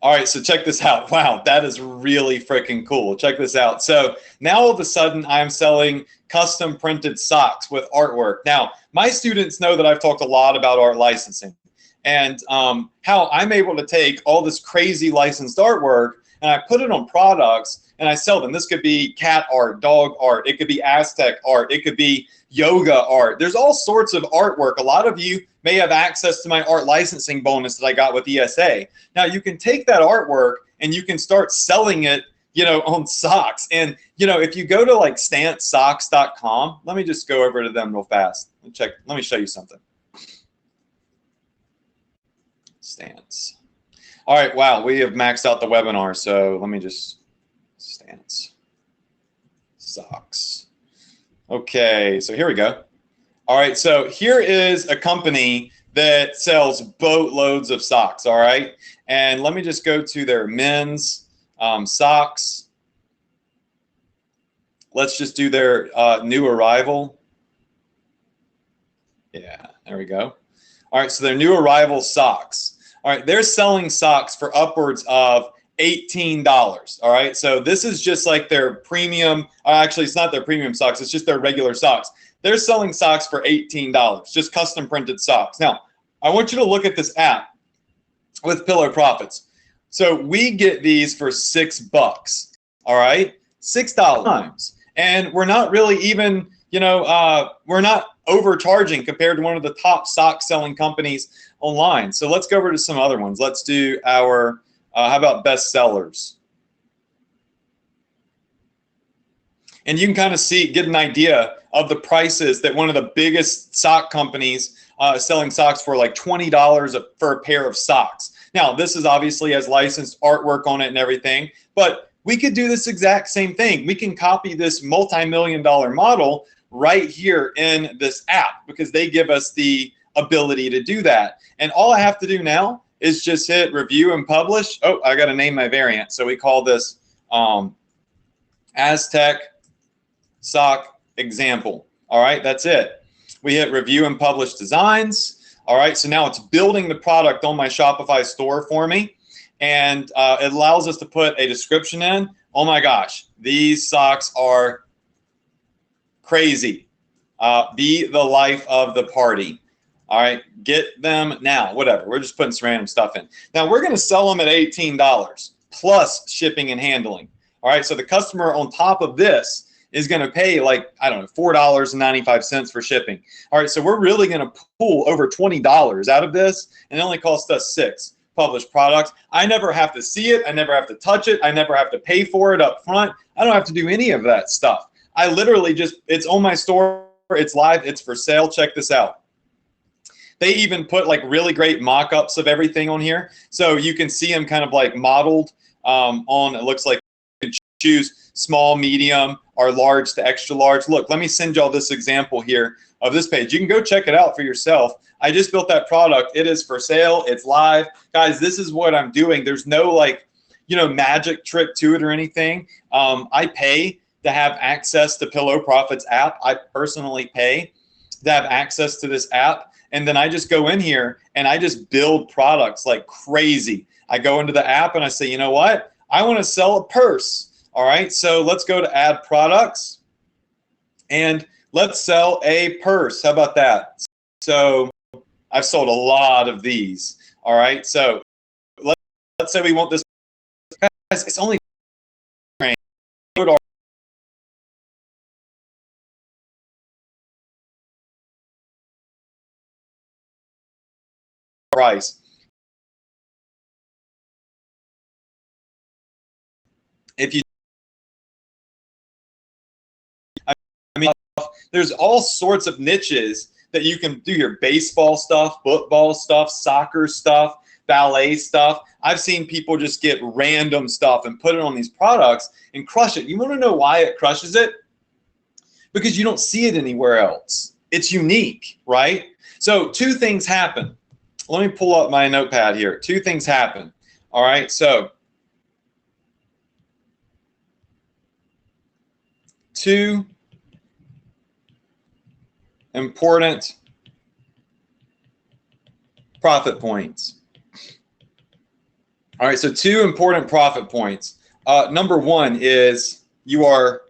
All right, so check this out. Wow, that is really freaking cool. Check this out. So now all of a sudden I'm selling custom printed socks with artwork. Now, my students know that I've talked a lot about art licensing and how I'm able to take all this crazy licensed artwork and I put it on products and I sell them. This could be cat art, dog art. It could be Aztec art. It could be yoga art. There's all sorts of artwork. A lot of you may have access to my art licensing bonus that I got with ESA. Now you can take that artwork and you can start selling it, you know, on socks. And, you know, if you go to like stantsocks.com, let me just go over to them real fast. Let me show you something. Stance. All right, wow, we have maxed out the webinar. So let me just, Stance. Socks. Okay, so here we go. All right, so here is a company that sells boatloads of socks, all right? And let me just go to their men's socks. Let's just do their new arrival. Yeah, there we go. All right, so their new arrival socks. All right, they're selling socks for upwards of $18. All right, so this is just like their premium. Actually, it's not their premium socks. It's just their regular socks. They're selling socks for $18, just custom printed socks. Now, I want you to look at this app with Pillow Profits. So we get these for $6. All right, $6. And we're not really even, you know, we're not overcharging compared to one of the top sock selling companies online. So let's go over to some other ones. Let's do our, how about best sellers? And you can kind of see, get an idea of the prices that one of the biggest sock companies selling socks for, like $20 for a pair of socks. Now, this is obviously has licensed artwork on it and everything, but we could do this exact same thing. We can copy this multi-million-dollar model right here in this app because they give us the ability to do that. And all I have to do now is just hit review and publish. Oh, I got to name my variant. So we call this Aztec sock example. All right, that's it. We hit review and publish designs. All right, so now it's building the product on my Shopify store for me. And it allows us to put a description in. Oh my gosh, these socks are crazy. Be the life of the party. All right, get them now, whatever. We're just putting some random stuff in. Now we're gonna sell them at $18 plus shipping and handling. All right, so the customer on top of this is gonna pay like, I don't know, $4.95 for shipping. All right, so we're really gonna pull over $20 out of this and it only costs us $6. Published products. I never have to see it. I never have to touch it. I never have to pay for it up front. I don't have to do any of that stuff. I literally just, it's on my store. It's live. It's for sale. Check this out. They even put like really great mock-ups of everything on here. So you can see them kind of like modeled on, it looks like you can choose small, medium, or large to extra large. Look, let me send y'all this example here of this page. You can go check it out for yourself. I just built that product. It is for sale. It's live. Guys, this is what I'm doing. There's no like, you know, magic trick to it or anything. I pay to have access to Pillow Profits app. I personally pay to have access to this app. And then I just go in here and I just build products like crazy. I go into the app and I say, you know what? I want to sell a purse. All right, so let's go to add products and let's sell a purse. How about that? So I've sold a lot of these. All right, so let's say we want this. Guys, it's only price. If you, I mean, there's all sorts of niches that you can do your baseball stuff, football stuff, soccer stuff, ballet stuff. I've seen people just get random stuff and put it on these products and crush it. You want to know why it crushes it? Because you don't see it anywhere else. It's unique, right? So two things happen. Let me pull up my notepad here. Two things happen. All right, so two important profit points. All right, so two important profit points. Number one is you are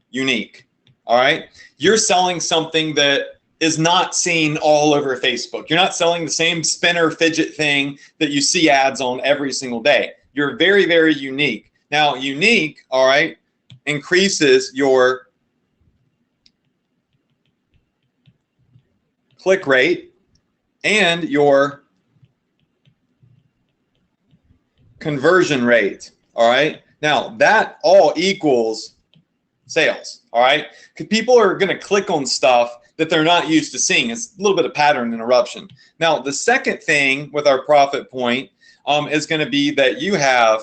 unique. All right, you're selling something that is not seen all over Facebook. You're not selling the same spinner fidget thing that you see ads on every single day. You're very, very unique. Now, unique, all right, increases your click rate and your conversion rate. All right, now that all equals sales. All right, because people are going to click on stuff that they're not used to seeing. It's a little bit of pattern interruption. Now, the second thing with our profit point is going to be that you have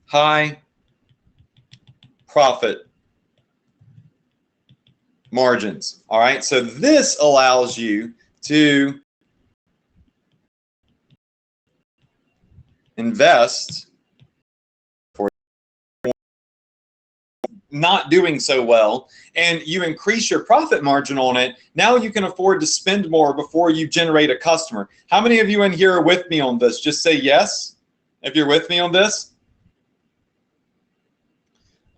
high profit margins. All right, so this allows you to invest for not doing so well, and you increase your profit margin on it. Now you can afford to spend more before you generate a customer. How many of you in here are with me on this? Just say yes if you're with me on this.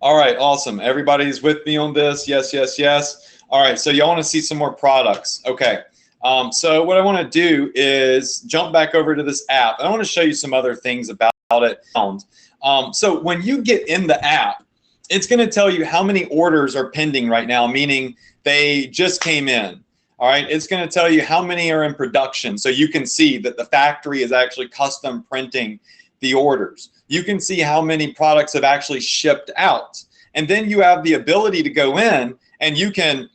All right, awesome. Everybody's with me on this. Yes, yes, yes. All right, so y'all want to see some more products. Okay, so what I want to do is jump back over to this app. I want to show you some other things about it. So when you get in the app, it's going to tell you how many orders are pending right now, meaning they just came in. All right, it's going to tell you how many are in production, so you can see that the factory is actually custom printing the orders. You can see how many products have actually shipped out. And then you have the ability to go in and you can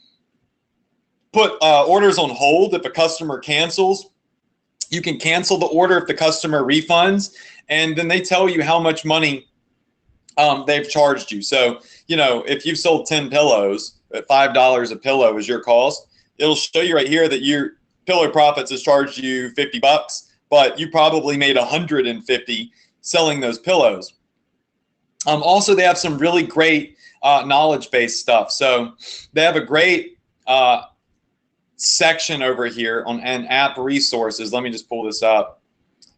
put orders on hold if a customer cancels. You can cancel the order if the customer refunds, and then they tell you how much money they've charged you. So, you know, if you've sold 10 pillows at $5 a pillow is your cost, it'll show you right here that your Pillow Profits has charged you 50 bucks, but you probably made 150 selling those pillows. Also, they have some really great knowledge-based stuff. So they have a great section over here on app resources. Let me just pull this up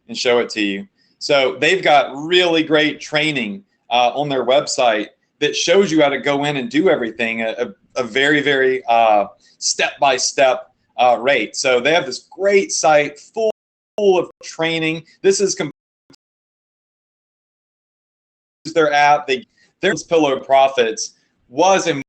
and show it to you. So they've got really great training on their website that shows you how to go in and do everything at a very, very step-by-step rate. So they have this great site full of training. This is their app. Their Pillow Profits was a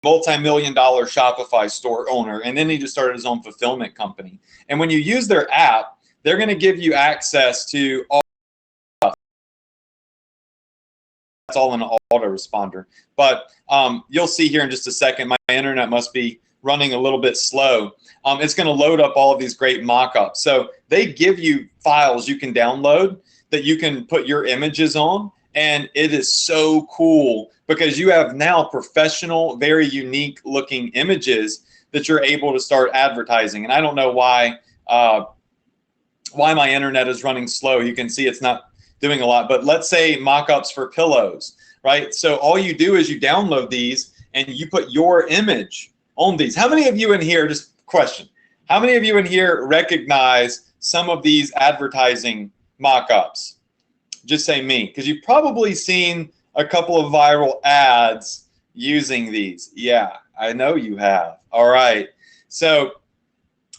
multi-million-dollar Shopify store owner, and then he just started his own fulfillment company. And when you use their app, they're going to give you access to all stuff. That's all in an autoresponder. But you'll see here in just a second, my internet must be running a little bit slow. It's going to load up all of these great mock-ups. So they give you files you can download that you can put your images on, and it is so cool because you have now professional, very unique looking images that you're able to start advertising. And I don't know why my internet is running slow. You can see it's not doing a lot, but let's say mock-ups for pillows, right? So all you do is you download these and you put your image on these. How many of you in here, just question, how many of you in here recognize some of these advertising mock-ups? Just say me, because you've probably seen a couple of viral ads using these. Yeah, I know you have. All right. So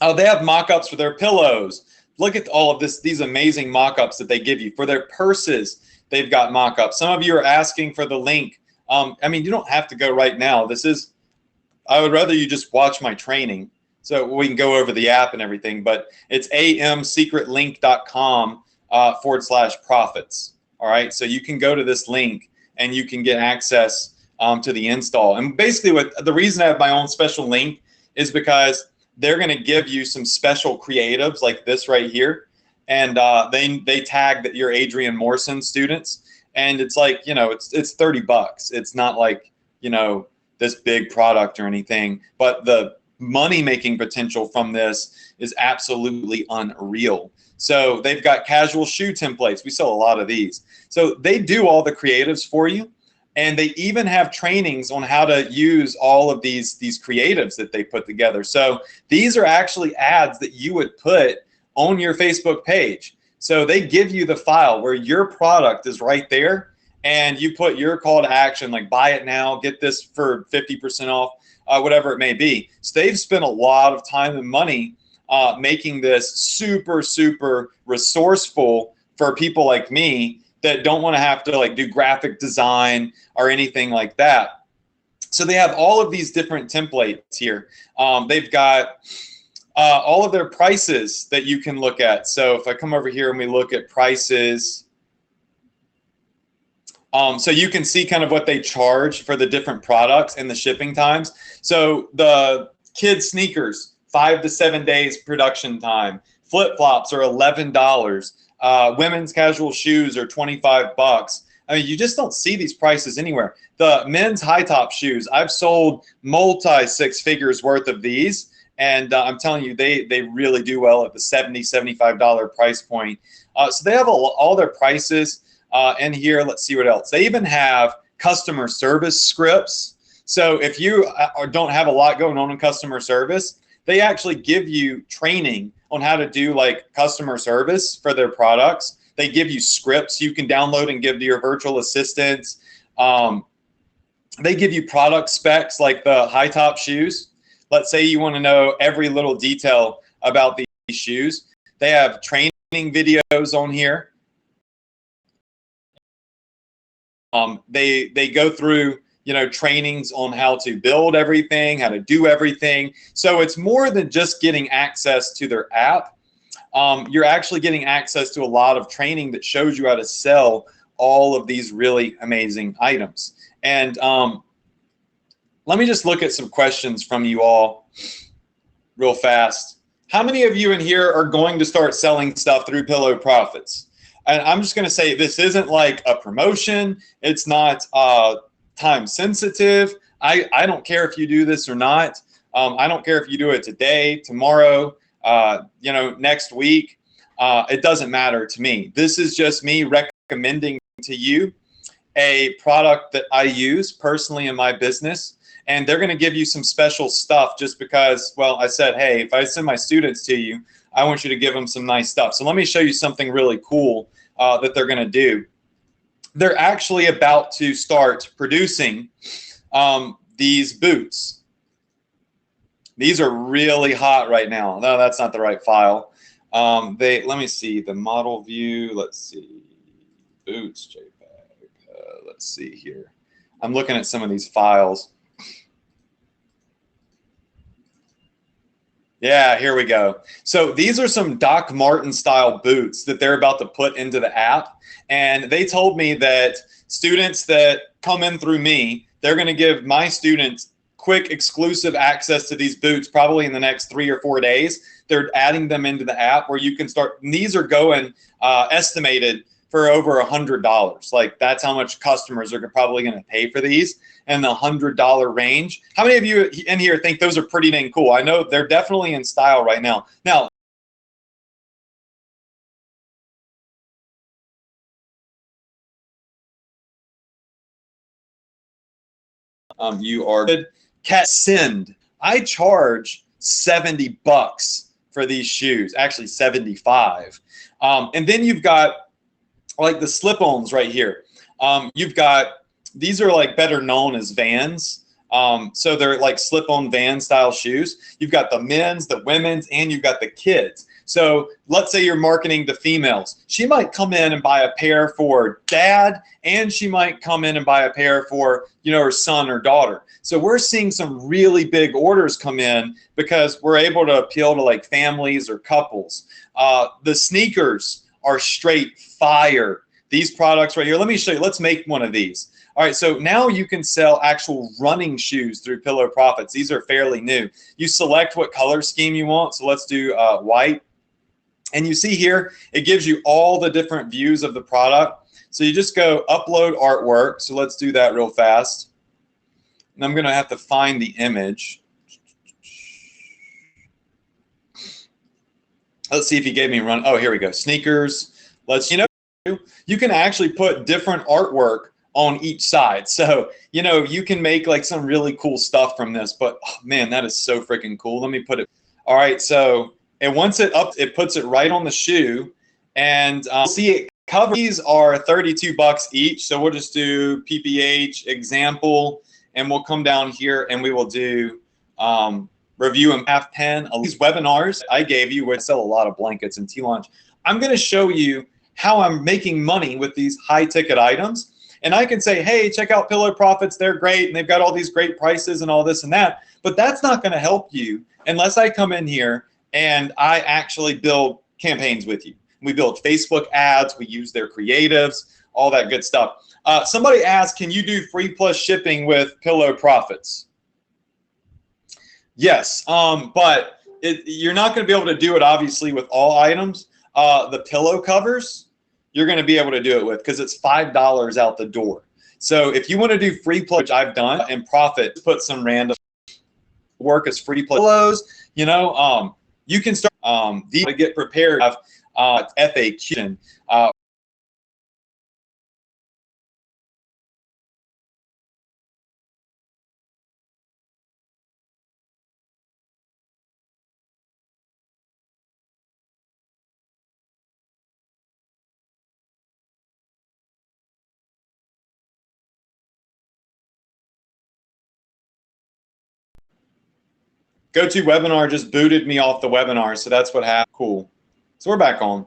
they have mock-ups for their pillows, look at all of these amazing mock-ups that they give you. For their purses, they've got mock-ups. Some of you are asking for the link. I mean, you don't have to go right now. I would rather you just watch my training so we can go over the app and everything, but it's amsecretlink.com /profits. All right, so you can go to this link and you can get access to the install. And basically the reason I have my own special link is because they're going to give you some special creatives like this right here. And they tag that you're Adrian Morrison students. And it's like, you know, it's $30. It's not like, you know, this big product or anything, but the money making potential from this is absolutely unreal. So they've got casual shoe templates. We sell a lot of these. So they do all the creatives for you. And they even have trainings on how to use all of these creatives that they put together. So these are actually ads that you would put on your Facebook page. So they give you the file where your product is right there, and you put your call to action, like buy it now, get this for 50% off, whatever it may be. So they've spent a lot of time and money making this super, super resourceful for people like me that don't want to have to like do graphic design or anything like that. So they have all of these different templates here. They've got all of their prices that you can look at. So if I come over here and we look at prices, so you can see kind of what they charge for the different products and the shipping times. So the kids sneakers, 5 to 7 days production time. Flip-flops are $11. Women's casual shoes are $25. I mean, you just don't see these prices anywhere. The men's high top shoes, I've sold multi 6 figures worth of these, and I'm telling you, they really do well at the $70, $75 price point. So they have all their prices in here. Let's see what else. They even have customer service scripts. So if you don't have a lot going on in customer service, they actually give you training on how to do like customer service for their products. They give you scripts you can download and give to your virtual assistants. They give you product specs like the high top shoes. Let's say you want to know every little detail about these shoes. They have training videos on here. They go through, you know, trainings on how to build everything, how to do everything. So it's more than just getting access to their app. You're actually getting access to a lot of training that shows you how to sell all of these really amazing items. And let me just look at some questions from you all real fast. How many of you in here are going to start selling stuff through Pillow Profits? And I'm just going to say this isn't like a promotion. It's not time sensitive. I don't care if you do this or not. I don't care if you do it today, tomorrow, you know, next week. It doesn't matter to me. This is just me recommending to you a product that I use personally in my business. And they're going to give you some special stuff just because, well, I said, hey, if I send my students to you, I want you to give them some nice stuff. So let me show you something really cool that they're going to do. They're actually about to start producing these boots. These are really hot right now. No, that's not the right file. Let me see the model view. Let's see boots JPEG. Let's see here. I'm looking at some of these files. Yeah, here we go. So these are some Doc Martin style boots that they're about to put into the app. And they told me that students that come in through me, they're going to give my students quick exclusive access to these boots probably in the next 3 or 4 days. They're adding them into the app where you can start. And these are going estimated for over $100. Like that's how much customers are probably going to pay for these, in the $100 range. How many of you in here think those are pretty dang cool? I know they're definitely in style right now. Now, you are good. Cat Send. I charge $70 for these shoes, actually 75. And then you've got like the slip-ons right here. You've got, these are like better known as Vans. So they're like slip-on Van style shoes. You've got the men's, the women's, and you've got the kids. So let's say you're marketing to females. She might come in and buy a pair for dad, and she might come in and buy a pair for, you know, her son or daughter. So we're seeing some really big orders come in because we're able to appeal to like families or couples. The sneakers are straight fire. These products right here, let me show you. Let's make one of these. All right, so now you can sell actual running shoes through Pillow Profits. These are fairly new. You select what color scheme you want. So let's do white. And you see here, it gives you all the different views of the product. So you just go upload artwork. So let's do that real fast. And I'm going to have to find the image. Let's see if he gave me a run. Oh, here we go. Sneakers. Let's, you know, you can actually put different artwork on each side. So, you know, you can make like some really cool stuff from this, but oh, man, that is so freaking cool. Let me put it. All right. So, and once it puts it right on the shoe, and see it cover. These are 32 bucks each. So we'll just do PPH example, and we'll come down here and we will do review and half pen. These webinars I gave you would sell a lot of blankets and T-Launch. I'm going to show you how I'm making money with these high ticket items. And I can say, hey, check out Pillow Profits. They're great. And they've got all these great prices and all this and that. But that's not going to help you unless I come in here and I actually build campaigns with you. We build Facebook ads. We use their creatives, all that good stuff. Somebody asked, can you do free plus shipping with Pillow Profits? Yes, but you're not going to be able to do it, obviously, with all items. The pillow covers, you're going to be able to do it with, because it's $5 out the door. So if you want to do free plus, which I've done, and profit, put some random work as free pillows, you know, you can start to get prepared. FAQ. GoToWebinar just booted me off the webinar, so that's what happened. Cool. So we're back on.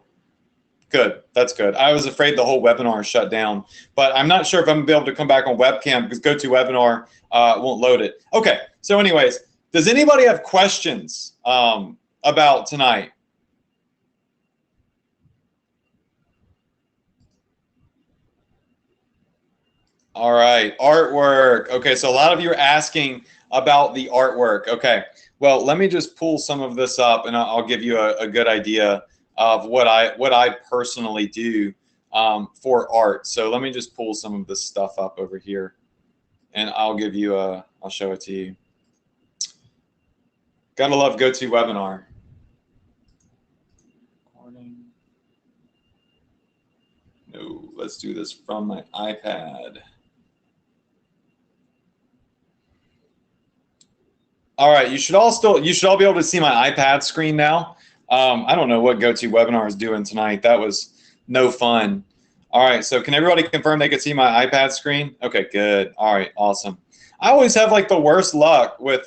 Good. That's good. I was afraid the whole webinar shut down, but I'm not sure if I'm going to be able to come back on webcam because GoToWebinar won't load it. Okay. So anyways, does anybody have questions about tonight? All right. Artwork. Okay. So a lot of you are asking about the artwork. Okay. Well, let me just pull some of this up, and I'll give you a good idea of what I personally do for art. So let me just pull some of this stuff up over here, and I'll show it to you. Gotta love GoToWebinar. No, let's do this from my iPad. All right, you should all be able to see my iPad screen now. I don't know what GoToWebinar is doing tonight. That was no fun. All right, so can everybody confirm they could see my iPad screen? Okay, good. All right, awesome. I always have like the worst luck with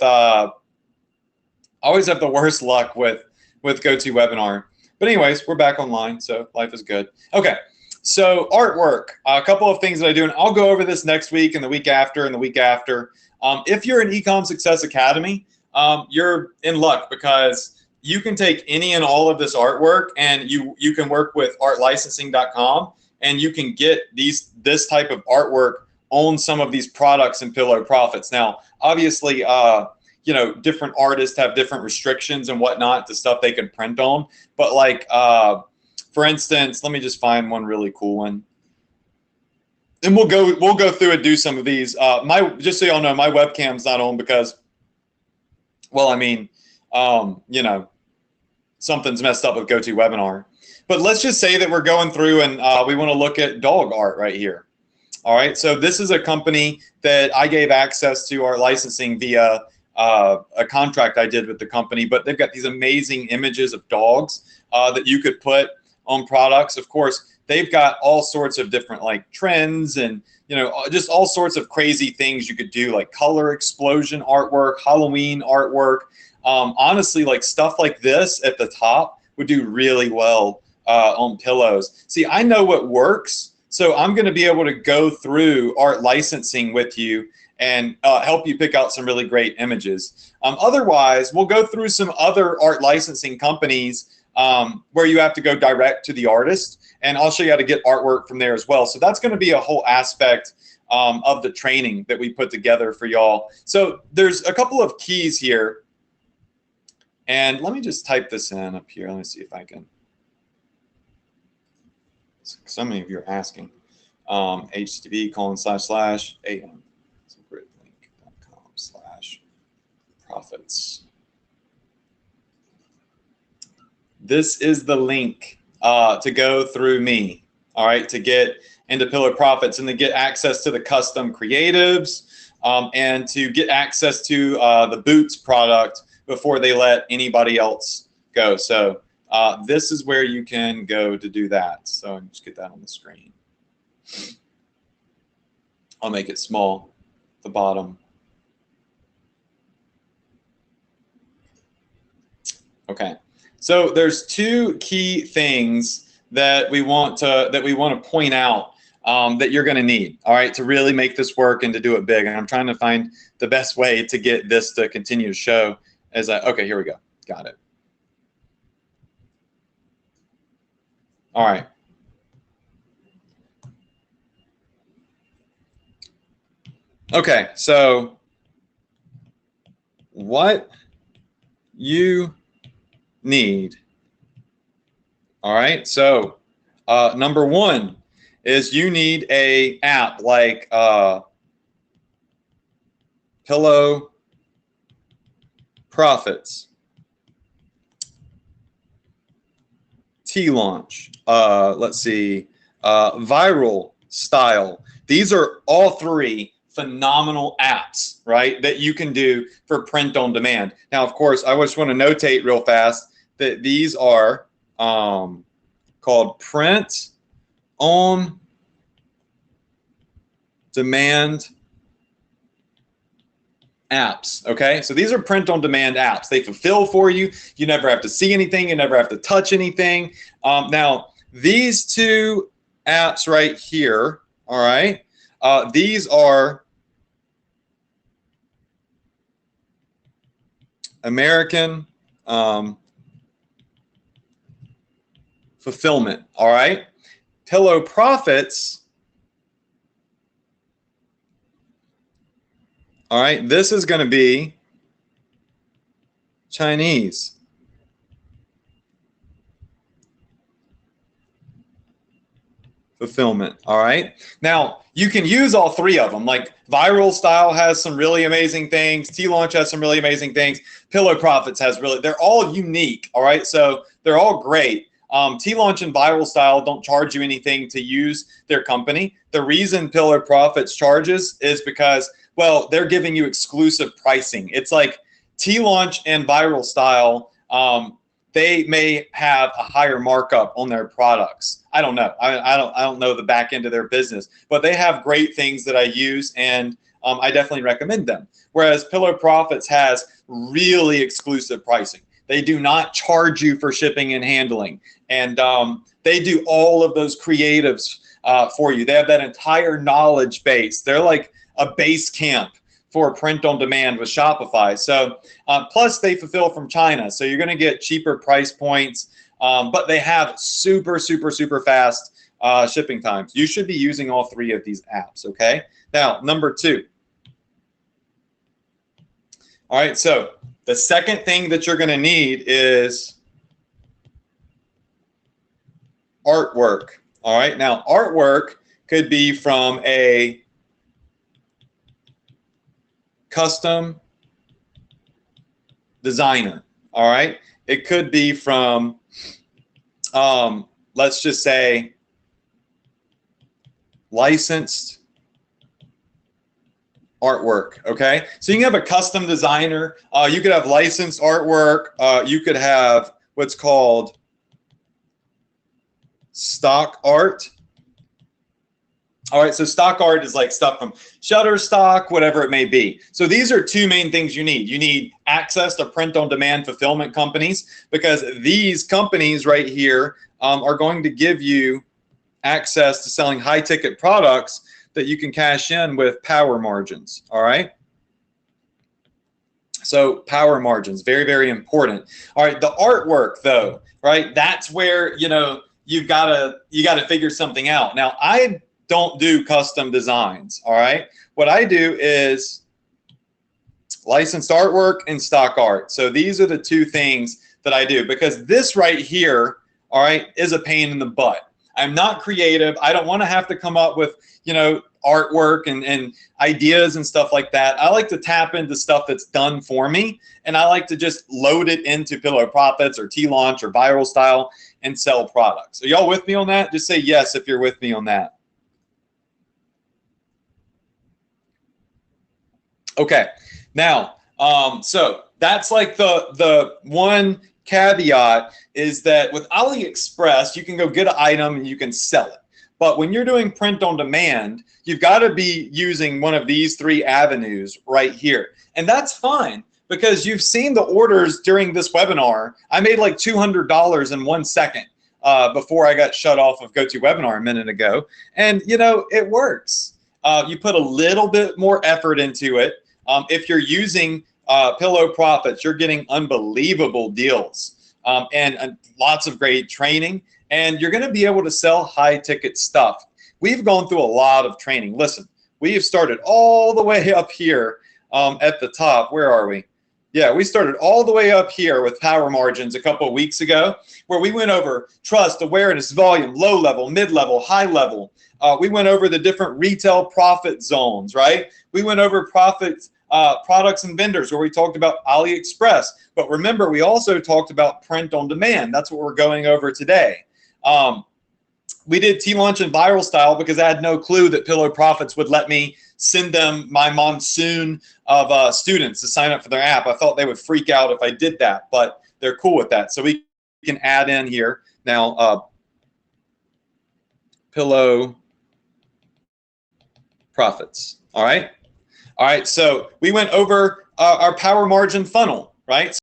GoToWebinar. But anyways, we're back online, so life is good. Okay, so artwork. A couple of things that I do, and I'll go over this next week and the week after and the week after. If you're an Ecom Success Academy, you're in luck because you can take any and all of this artwork, and you can work with artlicensing.com, and you can get this type of artwork on some of these products in Pillow Profits. Now, obviously, you know, different artists have different restrictions and whatnot to stuff they can print on. But like, for instance, let me just find one really cool one. And we'll go through and do some of these. Just so y'all know, my webcam's not on because, well, I mean, you know, something's messed up with GoToWebinar. But let's just say that we're going through and we want to look at dog art right here. All right, so this is a company that I gave access to our licensing via a contract I did with the company, but they've got these amazing images of dogs that you could put on products. Of course, they've got all sorts of different like trends and, you know, just all sorts of crazy things you could do, like color explosion artwork, Halloween artwork. Honestly, like stuff like this at the top would do really well on pillows. See, I know what works, so I'm going to be able to go through art licensing with you and help you pick out some really great images. Otherwise, we'll go through some other art licensing companies where you have to go direct to the artist, and I'll show you how to get artwork from there as well. So that's going to be a whole aspect of the training that we put together for y'all. So there's a couple of keys here, and let me just type this in up here. Let me see if I can. So many of you are asking. http://am.com/profits. This is the link to go through me, all right, to get into Pillow Profits and to get access to the custom creatives and to get access to the Boots product before they let anybody else go. So this is where you can go to do that. So I'll just get that on the screen. I'll make it small, the bottom. Okay. So there's two key things that we want to point out that you're going to need, all right, to really make this work and to do it big. And I'm trying to find the best way to get this to continue to show okay, here we go. Got it. All right. Okay, so what you need. All right, so number one is you need a app like Pillow Profits, T-Launch, let's see, Viral Style. These are all three phenomenal apps, right, that you can do for print on demand. Now, of course, I just want to notate real fast that these are called print on demand apps. Okay, so these are print on demand apps. They fulfill for you. You never have to see anything. You never have to touch anything. Now, these two apps right here, all right, these are American fulfillment. All right, Pillow Profits. All right, this is going to be Chinese. Fulfillment. All right. Now, you can use all three of them. Like Viral Style has some really amazing things. T-Launch has some really amazing things. Pillow Profits has they're all unique. All right. So they're all great. T-Launch and Viral Style don't charge you anything to use their company. The reason Pillow Profits charges is because, well, they're giving you exclusive pricing. It's like T-Launch and Viral Style, they may have a higher markup on their products. I don't know. I don't know the back end of their business, but they have great things that I use, and I definitely recommend them. Whereas Pillow Profits has really exclusive pricing. They do not charge you for shipping and handling, and they do all of those creatives for you. They have that entire knowledge base. They're like a base camp for print on demand with Shopify. So plus they fulfill from China. So you're going to get cheaper price points, but they have super, super, super fast shipping times. You should be using all three of these apps, okay? Now, number two. All right, so the second thing that you're going to need is artwork. All right, now artwork could be from a custom designer. All right, it could be from let's just say licensed artwork. Okay, so you can have a custom designer, you could have licensed artwork, you could have what's called stock art, All right, so stock art is like stuff from Shutterstock, whatever it may be. So these are two main things you need. You need access to print-on-demand fulfillment companies, because these companies right here are going to give you access to selling high-ticket products that you can cash in with power margins. All right. So power margins, very, very important. All right, the artwork though, right? That's where, you know, you gotta figure something out. Now, I don't do custom designs. All right, what I do is licensed artwork and stock art. So these are the two things that I do, because this right here, all right, is a pain in the butt. I'm not creative. I don't want to have to come up with, you know, artwork and ideas and stuff like that. I like to tap into stuff that's done for me, and I like to just load it into Pillow Profits or T-Launch or Viral Style and sell products. Are y'all with me on that? Just say yes if you're with me on that. Okay, now, so that's like the one caveat, is that with AliExpress, you can go get an item and you can sell it. But when you're doing print on demand, you've got to be using one of these three avenues right here. And that's fine, because you've seen the orders during this webinar. I made like $200 in 1 second before I got shut off of GoToWebinar a minute ago. And, you know, it works. You put a little bit more effort into it. If you're using Pillow Profits, you're getting unbelievable deals and lots of great training. And you're going to be able to sell high ticket stuff. We've gone through a lot of training. Listen, we have started all the way up here at the top. Where are we? Yeah, we started all the way up here with power margins a couple of weeks ago, where we went over trust, awareness, volume, low level, mid level, high level. We went over the different retail profit zones, right? We went over profits, products and vendors, where we talked about AliExpress. But remember, we also talked about print on demand. That's what we're going over today. We did T-Launch and Viral Style because I had no clue that Pillow Profits would let me send them my monsoon of students to sign up for their app. I thought they would freak out if I did that, but they're cool with that. So we can add in here now Pillow Profits. All right. All right. So we went over our power margin funnel, right?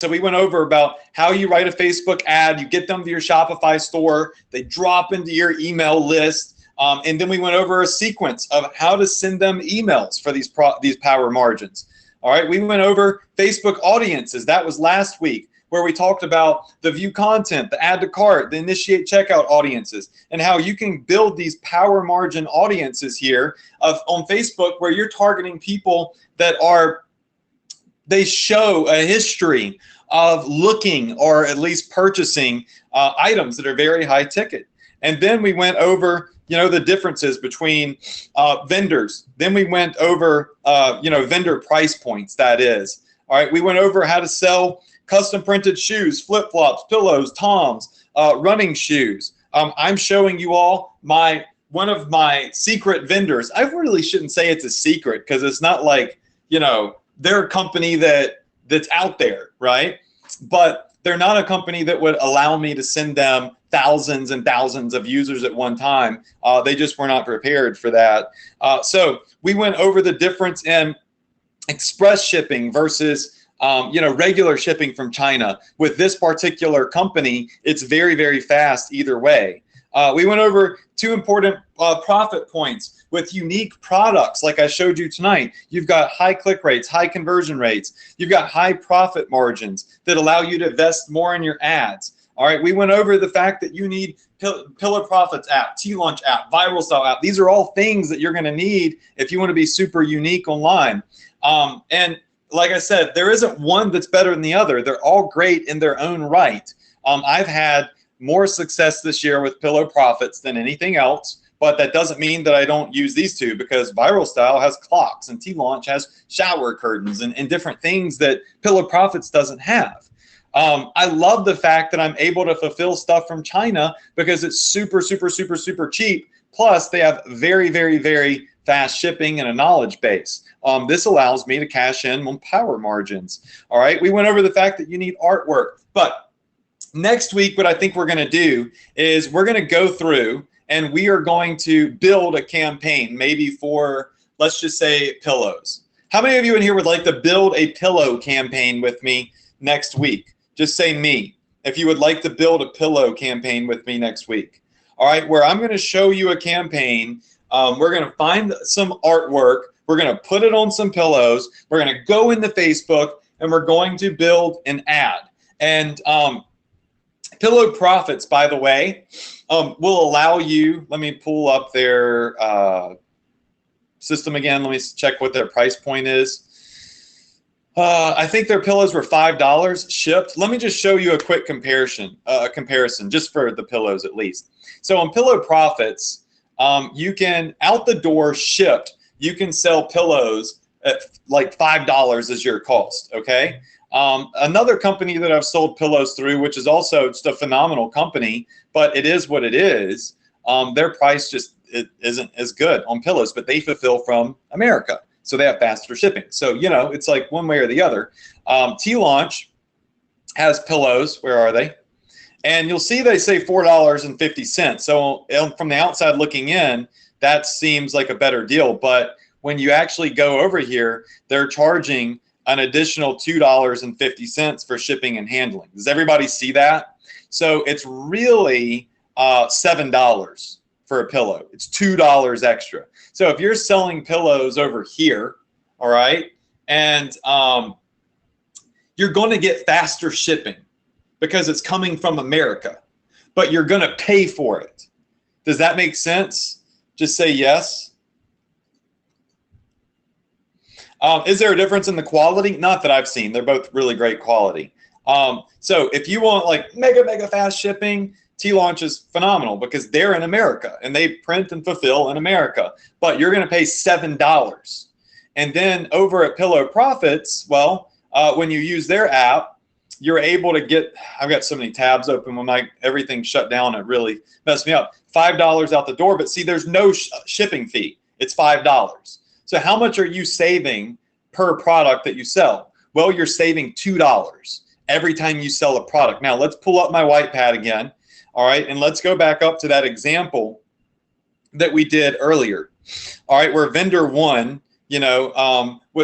So we went over about how you write a Facebook ad, you get them to your Shopify store, they drop into your email list, and then we went over a sequence of how to send them emails for these power margins. All right, we went over Facebook audiences. That was last week, where we talked about the view content, the add to cart, the initiate checkout audiences, and how you can build these power margin audiences here on Facebook, where you're targeting people that they show a history of looking or at least purchasing items that are very high ticket. And then we went over, you know, the differences between vendors. Then we went over, you know, vendor price points, that is. All right, we went over how to sell custom printed shoes, flip-flops, pillows, Toms, running shoes. I'm showing you all one of my secret vendors. I really shouldn't say it's a secret, because it's not like, you know, they're a company that's out there, right? But they're not a company that would allow me to send them thousands and thousands of users at one time. They just were not prepared for that. So we went over the difference in express shipping versus you know, regular shipping from China. With this particular company, it's very, very fast either way. We went over two important profit points with unique products like I showed you tonight. You've got high click rates, high conversion rates. You've got high profit margins that allow you to invest more in your ads. All right, we went over the fact that you need Pillow Profits app, T-Launch app, Viral Style app. These are all things that you're going to need if you want to be super unique online. And like I said, there isn't one that's better than the other. They're all great in their own right. I've had more success this year with Pillow Profits than anything else, but that doesn't mean that I don't use these two, because Viral Style has clocks and T-Launch has shower curtains and different things that Pillow Profits doesn't have. I love the fact that I'm able to fulfill stuff from China because it's super, super, super, super cheap. Plus, they have very, very, very fast shipping and a knowledge base. This allows me to cash in on power margins. All right, we went over the fact that you need artwork, but next week, what I think we're going to do is we're going to go through and we are going to build a campaign, maybe for, let's just say, pillows. How many of you in here would like to build a pillow campaign with me next week? Just say me if you would like to build a pillow campaign with me next week. All right, where I'm going to show you a campaign. We're going to find some artwork. We're going to put it on some pillows. We're going to go into Facebook and we're going to build an ad. And Pillow Profits, by the way, will allow you, let me pull up their system again. Let me check what their price point is. I think their pillows were $5 shipped. Let me just show you a quick comparison just for the pillows at least. So on Pillow Profits, you can, out the door shipped, you can sell pillows at like $5 is your cost, okay? Another company that I've sold pillows through, which is also just a phenomenal company, but it is what it is. Their price just isn't as good on pillows, but they fulfill from America. So they have faster shipping. So, you know, it's like one way or the other. T-Launch has pillows. Where are they? And you'll see they say $4.50. So from the outside looking in, that seems like a better deal. But when you actually go over here, they're charging an additional $2.50 for shipping and handling. Does everybody see that? So it's really $7 for a pillow. It's $2 extra. So if you're selling pillows over here, all right, and you're going to get faster shipping because it's coming from America, but you're going to pay for it. Does that make sense? Just say yes. Is there a difference in the quality? Not that I've seen. They're both really great quality. So if you want like mega fast shipping, T-Launch is phenomenal because they're in America and they print and fulfill in America. But you're going to pay $7. And then over at Pillow Profits, well, when you use their app, you're able to get, I've got so many tabs open when everything's shut down, it really messed me up. $5 out the door, but see, there's no shipping fee. It's $5. So how much are you saving per product that you sell? Well, you're saving $2 every time you sell a product. Now let's pull up my white pad again. All right, and let's go back up to that example that we did earlier. All right, where vendor one, you know,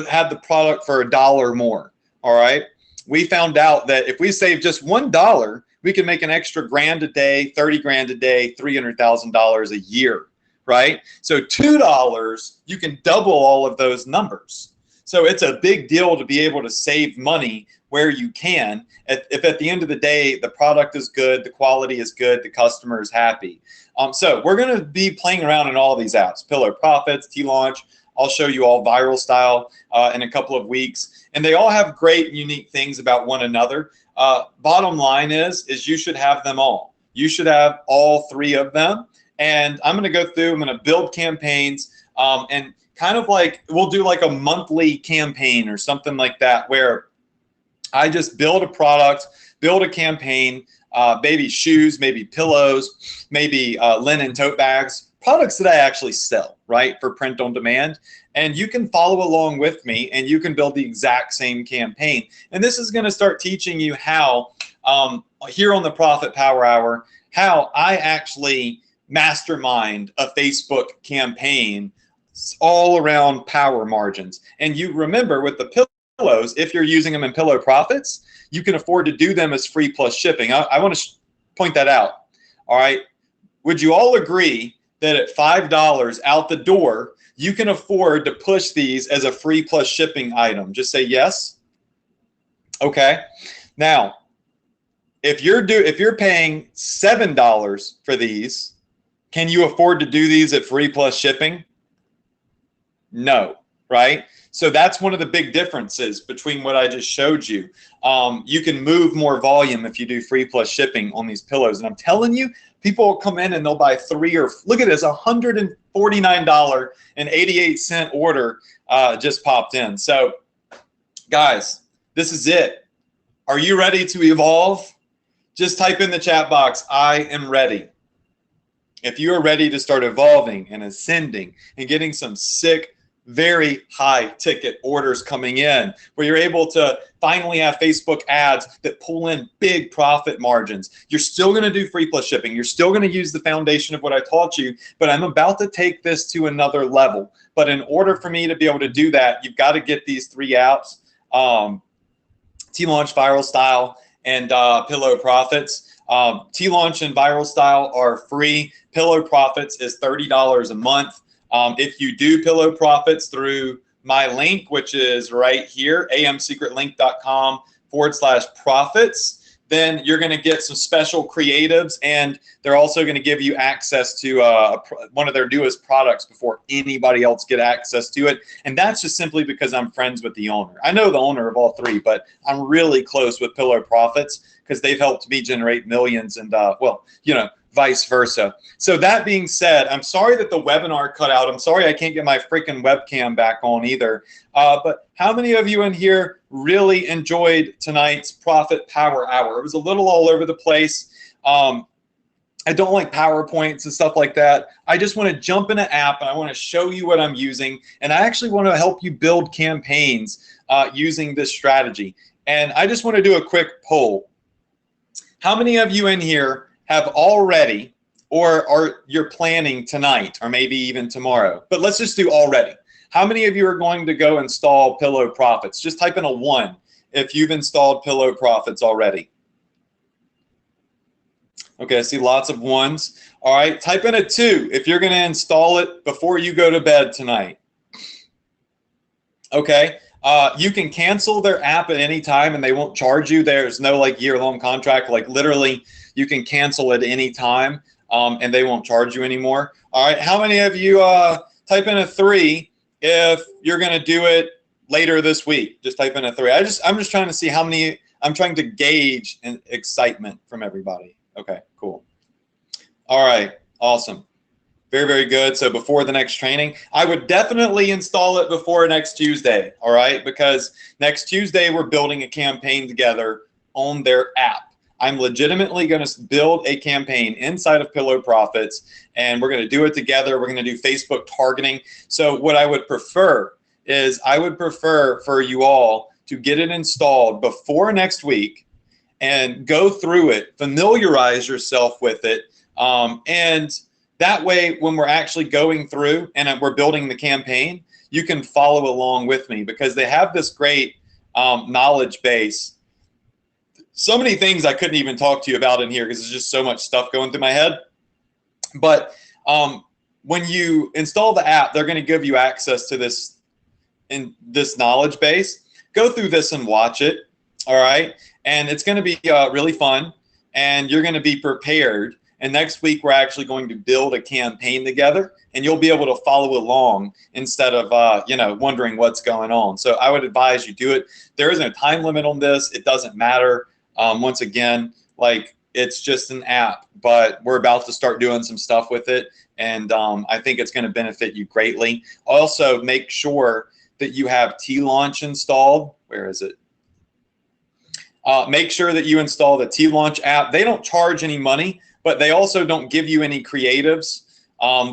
had the product for $1 more. All right, we found out that if we save just $1, we can make an extra grand a day, 30 grand a day, $300,000 a year. Right? So $2, you can double all of those numbers. So it's a big deal to be able to save money where you can. If at the end of the day, the product is good, the quality is good, the customer is happy. So we're going to be playing around in all these apps, Pillow Profits, T-Launch. I'll show you all Viral Style in a couple of weeks. And they all have great and unique things about one another. Bottom line is you should have them all. You should have all three of them. And I'm going to go through, I'm going to build campaigns and kind of like, we'll do like a monthly campaign or something like that where I just build a product, build a campaign, maybe shoes, maybe pillows, maybe linen tote bags, products that I actually sell, right, for print on demand. And you can follow along with me and you can build the exact same campaign. And this is going to start teaching you how, here on the Profit Power Hour, how I actually mastermind a Facebook campaign all around power margins. And you remember with the pillows, if you're using them in Pillow Profits, you can afford to do them as free plus shipping. I want to point that out. All right. Would you all agree that at $5 out the door, you can afford to push these as a free plus shipping item? Just say yes. Okay. Now, if you're paying $7 for these, can you afford to do these at free plus shipping? No, right? So that's one of the big differences between what I just showed you. You can move more volume if you do free plus shipping on these pillows. And I'm telling you, people will come in and they'll buy three or, look at this, $149.88 order just popped in. So guys, this is it. Are you ready to evolve? Just type in the chat box, I am ready. if you are ready to start evolving and ascending and getting some sick, very high ticket orders coming in, where you're able to finally have Facebook ads that pull in big profit margins. You're still going to do free plus shipping. You're still going to use the foundation of what I taught you, but I'm about to take this to another level. But in order for me to be able to do that, you've got to get these 3 apps, T-Launch, Viral Style, and Pillow Profits. T-Launch and Viral Style are free. Pillow Profits is $30 a month. If you do Pillow Profits through my link, which is right here, amsecretlink.com/profits, then you're going to get some special creatives, and they're also going to give you access to one of their newest products before anybody else get access to it. And that's just simply because I'm friends with the owner. I know the owner of all 3, but I'm really close with Pillow Profits because they've helped me generate millions, and well, you know, vice versa. So that being said, I'm sorry that the webinar cut out. I'm sorry I can't get my freaking webcam back on either. But how many of you in here really enjoyed tonight's Profit Power Hour? It was a little all over the place. I don't like PowerPoints and stuff like that. I just want to jump in an app and I want to show you what I'm using. And I actually want to help you build campaigns using this strategy. And I just want to do a quick poll. How many of you in here have already, or are you're planning tonight, or maybe even tomorrow, but let's just do already. How many of you are going to go install Pillow Profits? Just type in a 1 if you've installed Pillow Profits already. Okay, I see lots of 1s. All right, type in a 2 if you're going to install it before you go to bed tonight. Okay, you can cancel their app at any time and they won't charge you. There's no like year-long contract. Like literally, you can cancel at any time and they won't charge you anymore. All right, how many of you type in a 3 if you're going to do it later this week? Just type in a 3. I'm just trying to see how many. I'm trying to gauge excitement from everybody. Okay, cool. All right, awesome. Very, very good. So before the next training, I would definitely install it before next Tuesday, all right? Because next Tuesday, we're building a campaign together on their app. I'm legitimately going to build a campaign inside of Pillow Profits, and we're going to do it together. We're going to do Facebook targeting. So what I would prefer is I would prefer for you all to get it installed before next week and go through it, familiarize yourself with it, and that way, when we're actually going through and we're building the campaign, you can follow along with me because they have this great knowledge base. So many things I couldn't even talk to you about in here because there's just so much stuff going through my head. But when you install the app, they're going to give you access to this knowledge base. Go through this and watch it, all right? And it's going to be really fun, and you're going to be prepared. And next week, we're actually going to build a campaign together, and you'll be able to follow along instead of, wondering what's going on. So I would advise you do it. There isn't a time limit on this. It doesn't matter. Once again, like it's just an app, but we're about to start doing some stuff with it. And I think it's going to benefit you greatly. Also, make sure that you have T-Launch installed. Where is it? Make sure that you install the T-Launch app. They don't charge any money, but they also don't give you any creatives.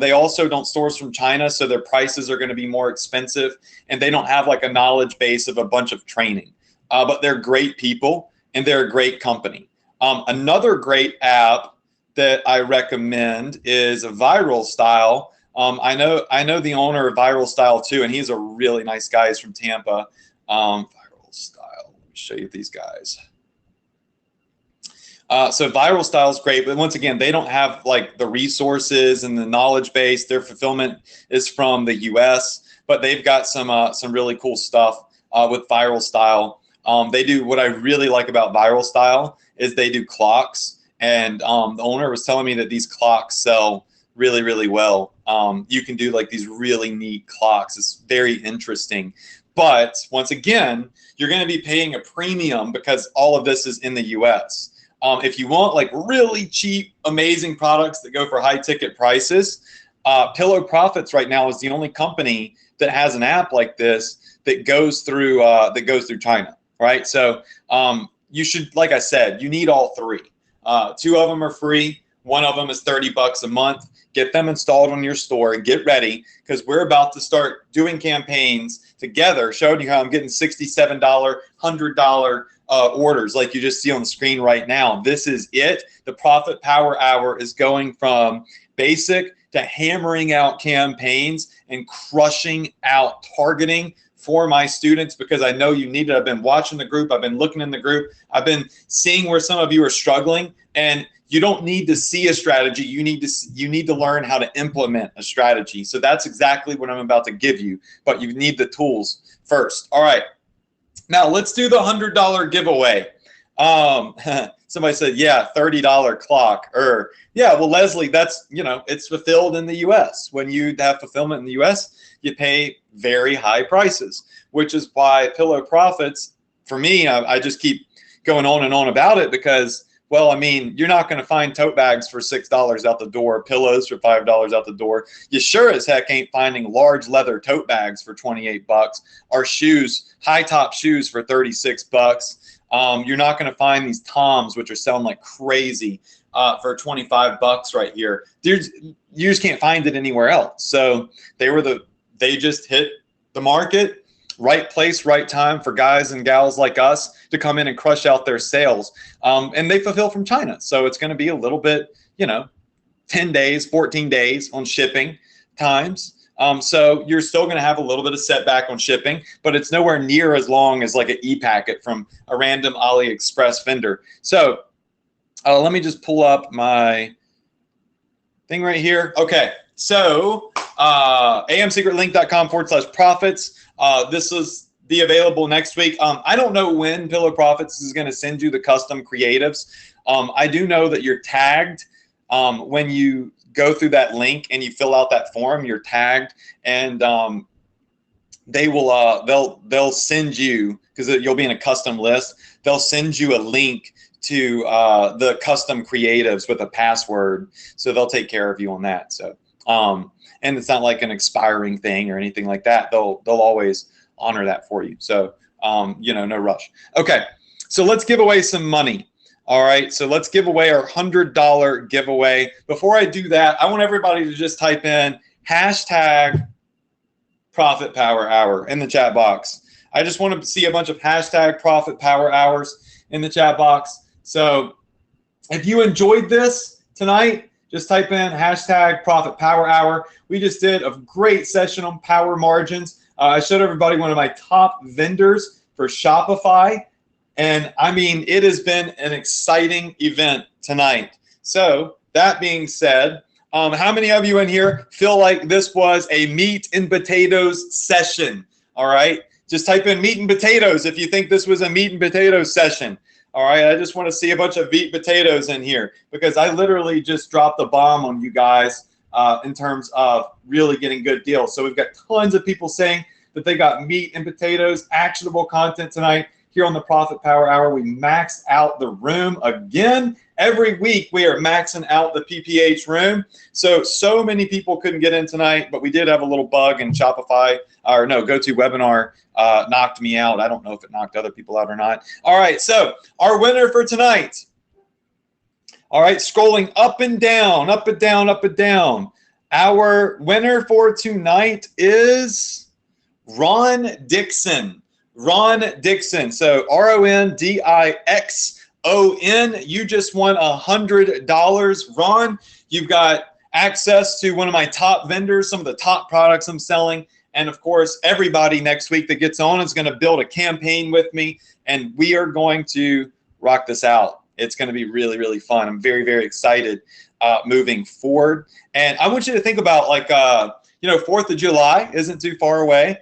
They also don't source from China, so their prices are going to be more expensive, and they don't have like a knowledge base of a bunch of training. But they're great people, and they're a great company. Another great app that I recommend is Viral Style. I know the owner of Viral Style too, and he's a really nice guy. He's from Tampa. Viral Style. Let me show you these guys. So Viral Style is great, but once again, they don't have like the resources and the knowledge base. Their fulfillment is from the U.S., but they've got some really cool stuff with Viral Style. They do what I really like about Viral Style is they do clocks, and the owner was telling me that these clocks sell really, really well. You can do like these really neat clocks. It's very interesting. But once again, you're going to be paying a premium because all of this is in the U.S. If you want like really cheap, amazing products that go for high ticket prices, Pillow Profits right now is the only company that has an app like this that goes through China, right? So you should, like I said, you need all 3. 2 of them are free. One of them is 30 bucks a month. Get them installed on your store and get ready, because we're about to start doing campaigns together, showing you how I'm getting $67, $100 orders like you just see on the screen right now. This is it. The Profit Power Hour is going from basic to hammering out campaigns and crushing out targeting for my students, because I know you need it. I've been watching the group. I've been looking in the group. I've been seeing where some of you are struggling, and you don't need to see a strategy. You need to learn how to implement a strategy. So that's exactly what I'm about to give you, but you need the tools first. All right. Now let's do the $100 giveaway. Somebody said, yeah, $30 clock. Yeah, well, Leslie, that's, it's fulfilled in the US. When you have fulfillment in the US, you pay very high prices, which is why Pillow Profits, for me, I just keep going on and on about it, because, well, I mean, you're not going to find tote bags for $6 out the door, pillows for $5 out the door. You sure as heck ain't finding large leather tote bags for 28 bucks, or shoes, high top shoes for 36 bucks. You're not going to find these Toms, which are selling like crazy, for 25 bucks right here. You just can't find it anywhere else. So they just hit the market. Right place, right time for guys and gals like us to come in and crush out their sales. And they fulfill from China. So it's going to be a little bit, 10 days, 14 days on shipping times. So you're still going to have a little bit of setback on shipping, but it's nowhere near as long as like an e-packet from a random AliExpress vendor. So let me just pull up my thing right here. Okay. So amsecretlink.com/profits. This is be available next week. I don't know when Pillow Profits is going to send you the custom creatives. I do know that you're tagged when you go through that link and you fill out that form. You're tagged, and they will they'll send you, because you'll be in a custom list. They'll send you a link to the custom creatives with a password, so they'll take care of you on that. So. And it's not like an expiring thing or anything like that. They'll always honor that for you. So, no rush. Okay, so let's give away some money. All right, so let's give away our $100 giveaway. Before I do that, I want everybody to just type in hashtag Profit Power Hour in the chat box. I just want to see a bunch of hashtag Profit Power Hours in the chat box. So if you enjoyed this tonight, just type in hashtag Profit Power Hour. We just did a great session on power margins. I showed everybody one of my top vendors for Shopify. And I mean, it has been an exciting event tonight. So that being said, how many of you in here feel like this was a meat and potatoes session? All right, just type in meat and potatoes if you think this was a meat and potatoes session. All right, I just want to see a bunch of meat potatoes in here, because I literally just dropped the bomb on you guys in terms of really getting good deals. So we've got tons of people saying that they got meat and potatoes, actionable content tonight here on the Profit Power Hour. We maxed out the room again. Every week we are maxing out the PPH room. So many people couldn't get in tonight, but we did have a little bug in Shopify, or no, GoToWebinar knocked me out. I don't know if it knocked other people out or not. All right, so our winner for tonight. All right, scrolling up and down, up and down, up and down. Our winner for tonight is Ron Dixon. Ron Dixon. So RONDIXON. You just won $100. Ron, you've got access to one of my top vendors, some of the top products I'm selling. And of course, everybody next week that gets on is going to build a campaign with me, and we are going to rock this out. It's going to be really, really fun. I'm very, very excited moving forward. And I want you to think about, like, 4th of July isn't too far away.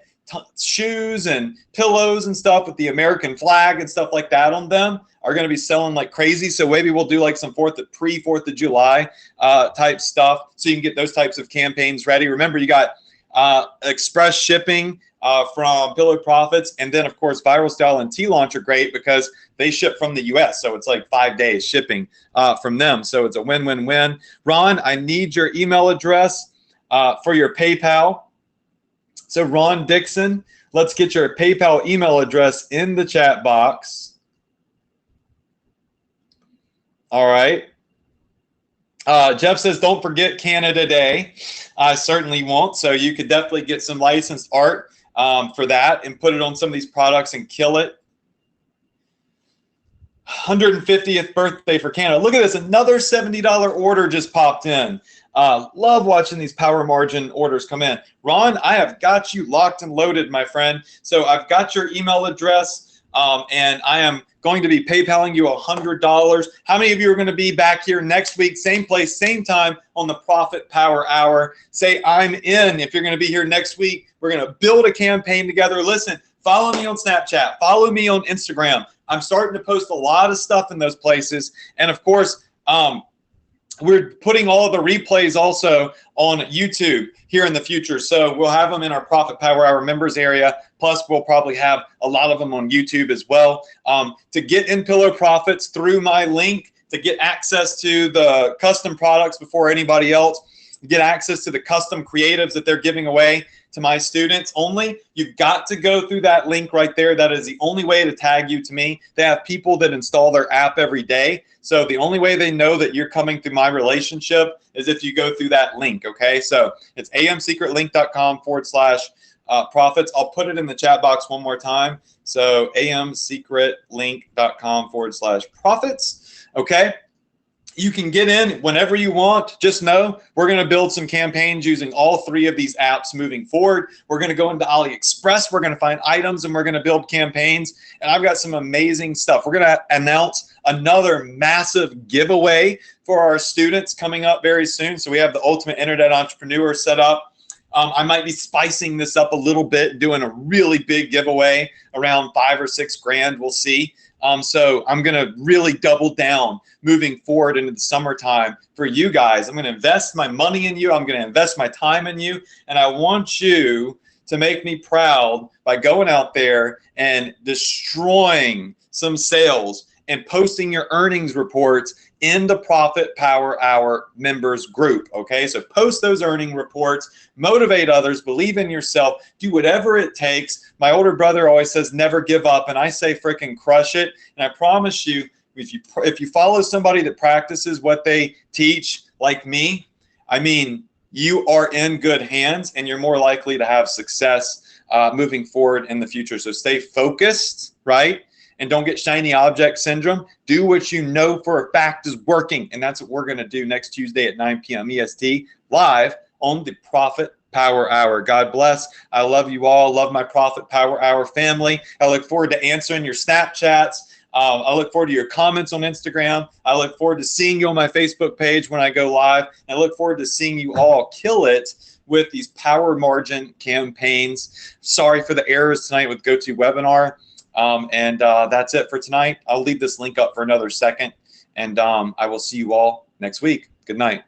Shoes and pillows and stuff with the American flag and stuff like that on them are going to be selling like crazy. So maybe we'll do like some pre-4th of July type stuff, so you can get those types of campaigns ready. Remember, you got express shipping from Pillow Profits, and then of course Viral Style and T-Launch are great because they ship from the US, so it's like 5 days shipping from them. So it's a win-win-win. Ron, I need your email address for your PayPal. So Ron Dixon, let's get your PayPal email address in the chat box. All right. Jeff says, don't forget Canada Day. I certainly won't. So you could definitely get some licensed art for that and put it on some of these products and kill it. 150th birthday for Canada. Look at this. Another $70 order just popped in. Love watching these power margin orders come in. Ron, I have got you locked and loaded, my friend. So I've got your email address, and I am going to be PayPaling you $100. How many of you are going to be back here next week, same place, same time on the Profit Power Hour? Say, I'm in. If you're going to be here next week, we're going to build a campaign together. Listen, follow me on Snapchat. Follow me on Instagram. I'm starting to post a lot of stuff in those places. And of course, we're putting all of the replays also on YouTube here in the future. So we'll have them in our Profit Power Hour members area. Plus, we'll probably have a lot of them on YouTube as well. To get In Pillow Profits through my link, to get access to the custom products before anybody else, get access to the custom creatives that they're giving away to my students only, you've got to go through that link right there. That is the only way to tag you to me. They have people that install their app every day. So the only way they know that you're coming through my relationship is if you go through that link, okay? So it's amsecretlink.com/profits. I'll put it in the chat box one more time. So amsecretlink.com/profits, okay? You can get in whenever you want. Just know we're going to build some campaigns using all three of these apps moving forward. We're going to go into AliExpress. We're going to find items and we're going to build campaigns. And I've got some amazing stuff. We're going to announce another massive giveaway for our students coming up very soon. So we have the Ultimate Internet Entrepreneur set up. I might be spicing this up a little bit, doing a really big giveaway around $5 or $6 grand. We'll see. So I'm going to really double down moving forward into the summertime for you guys. I'm going to invest my money in you. I'm going to invest my time in you. And I want you to make me proud by going out there and destroying some sales and posting your earnings reports in the Profit Power Hour members group, okay? So post those earning reports, motivate others, believe in yourself, do whatever it takes. My older brother always says, never give up, and I say freaking crush it. And I promise you, if you follow somebody that practices what they teach, like me, I mean, you are in good hands and you're more likely to have success moving forward in the future. So stay focused, right? And don't get shiny object syndrome. Do what you know for a fact is working. And that's what we're going to do next Tuesday at 9 p.m. EST, live on the Profit Power Hour. God bless. I love you all. Love my Profit Power Hour family. I look forward to answering your Snapchats. I look forward to your comments on Instagram. I look forward to seeing you on my Facebook page when I go live. I look forward to seeing you all kill it with these power margin campaigns. Sorry for the errors tonight with GoToWebinar. That's it for tonight. I'll leave this link up for another second, and I will see you all next week. Good night.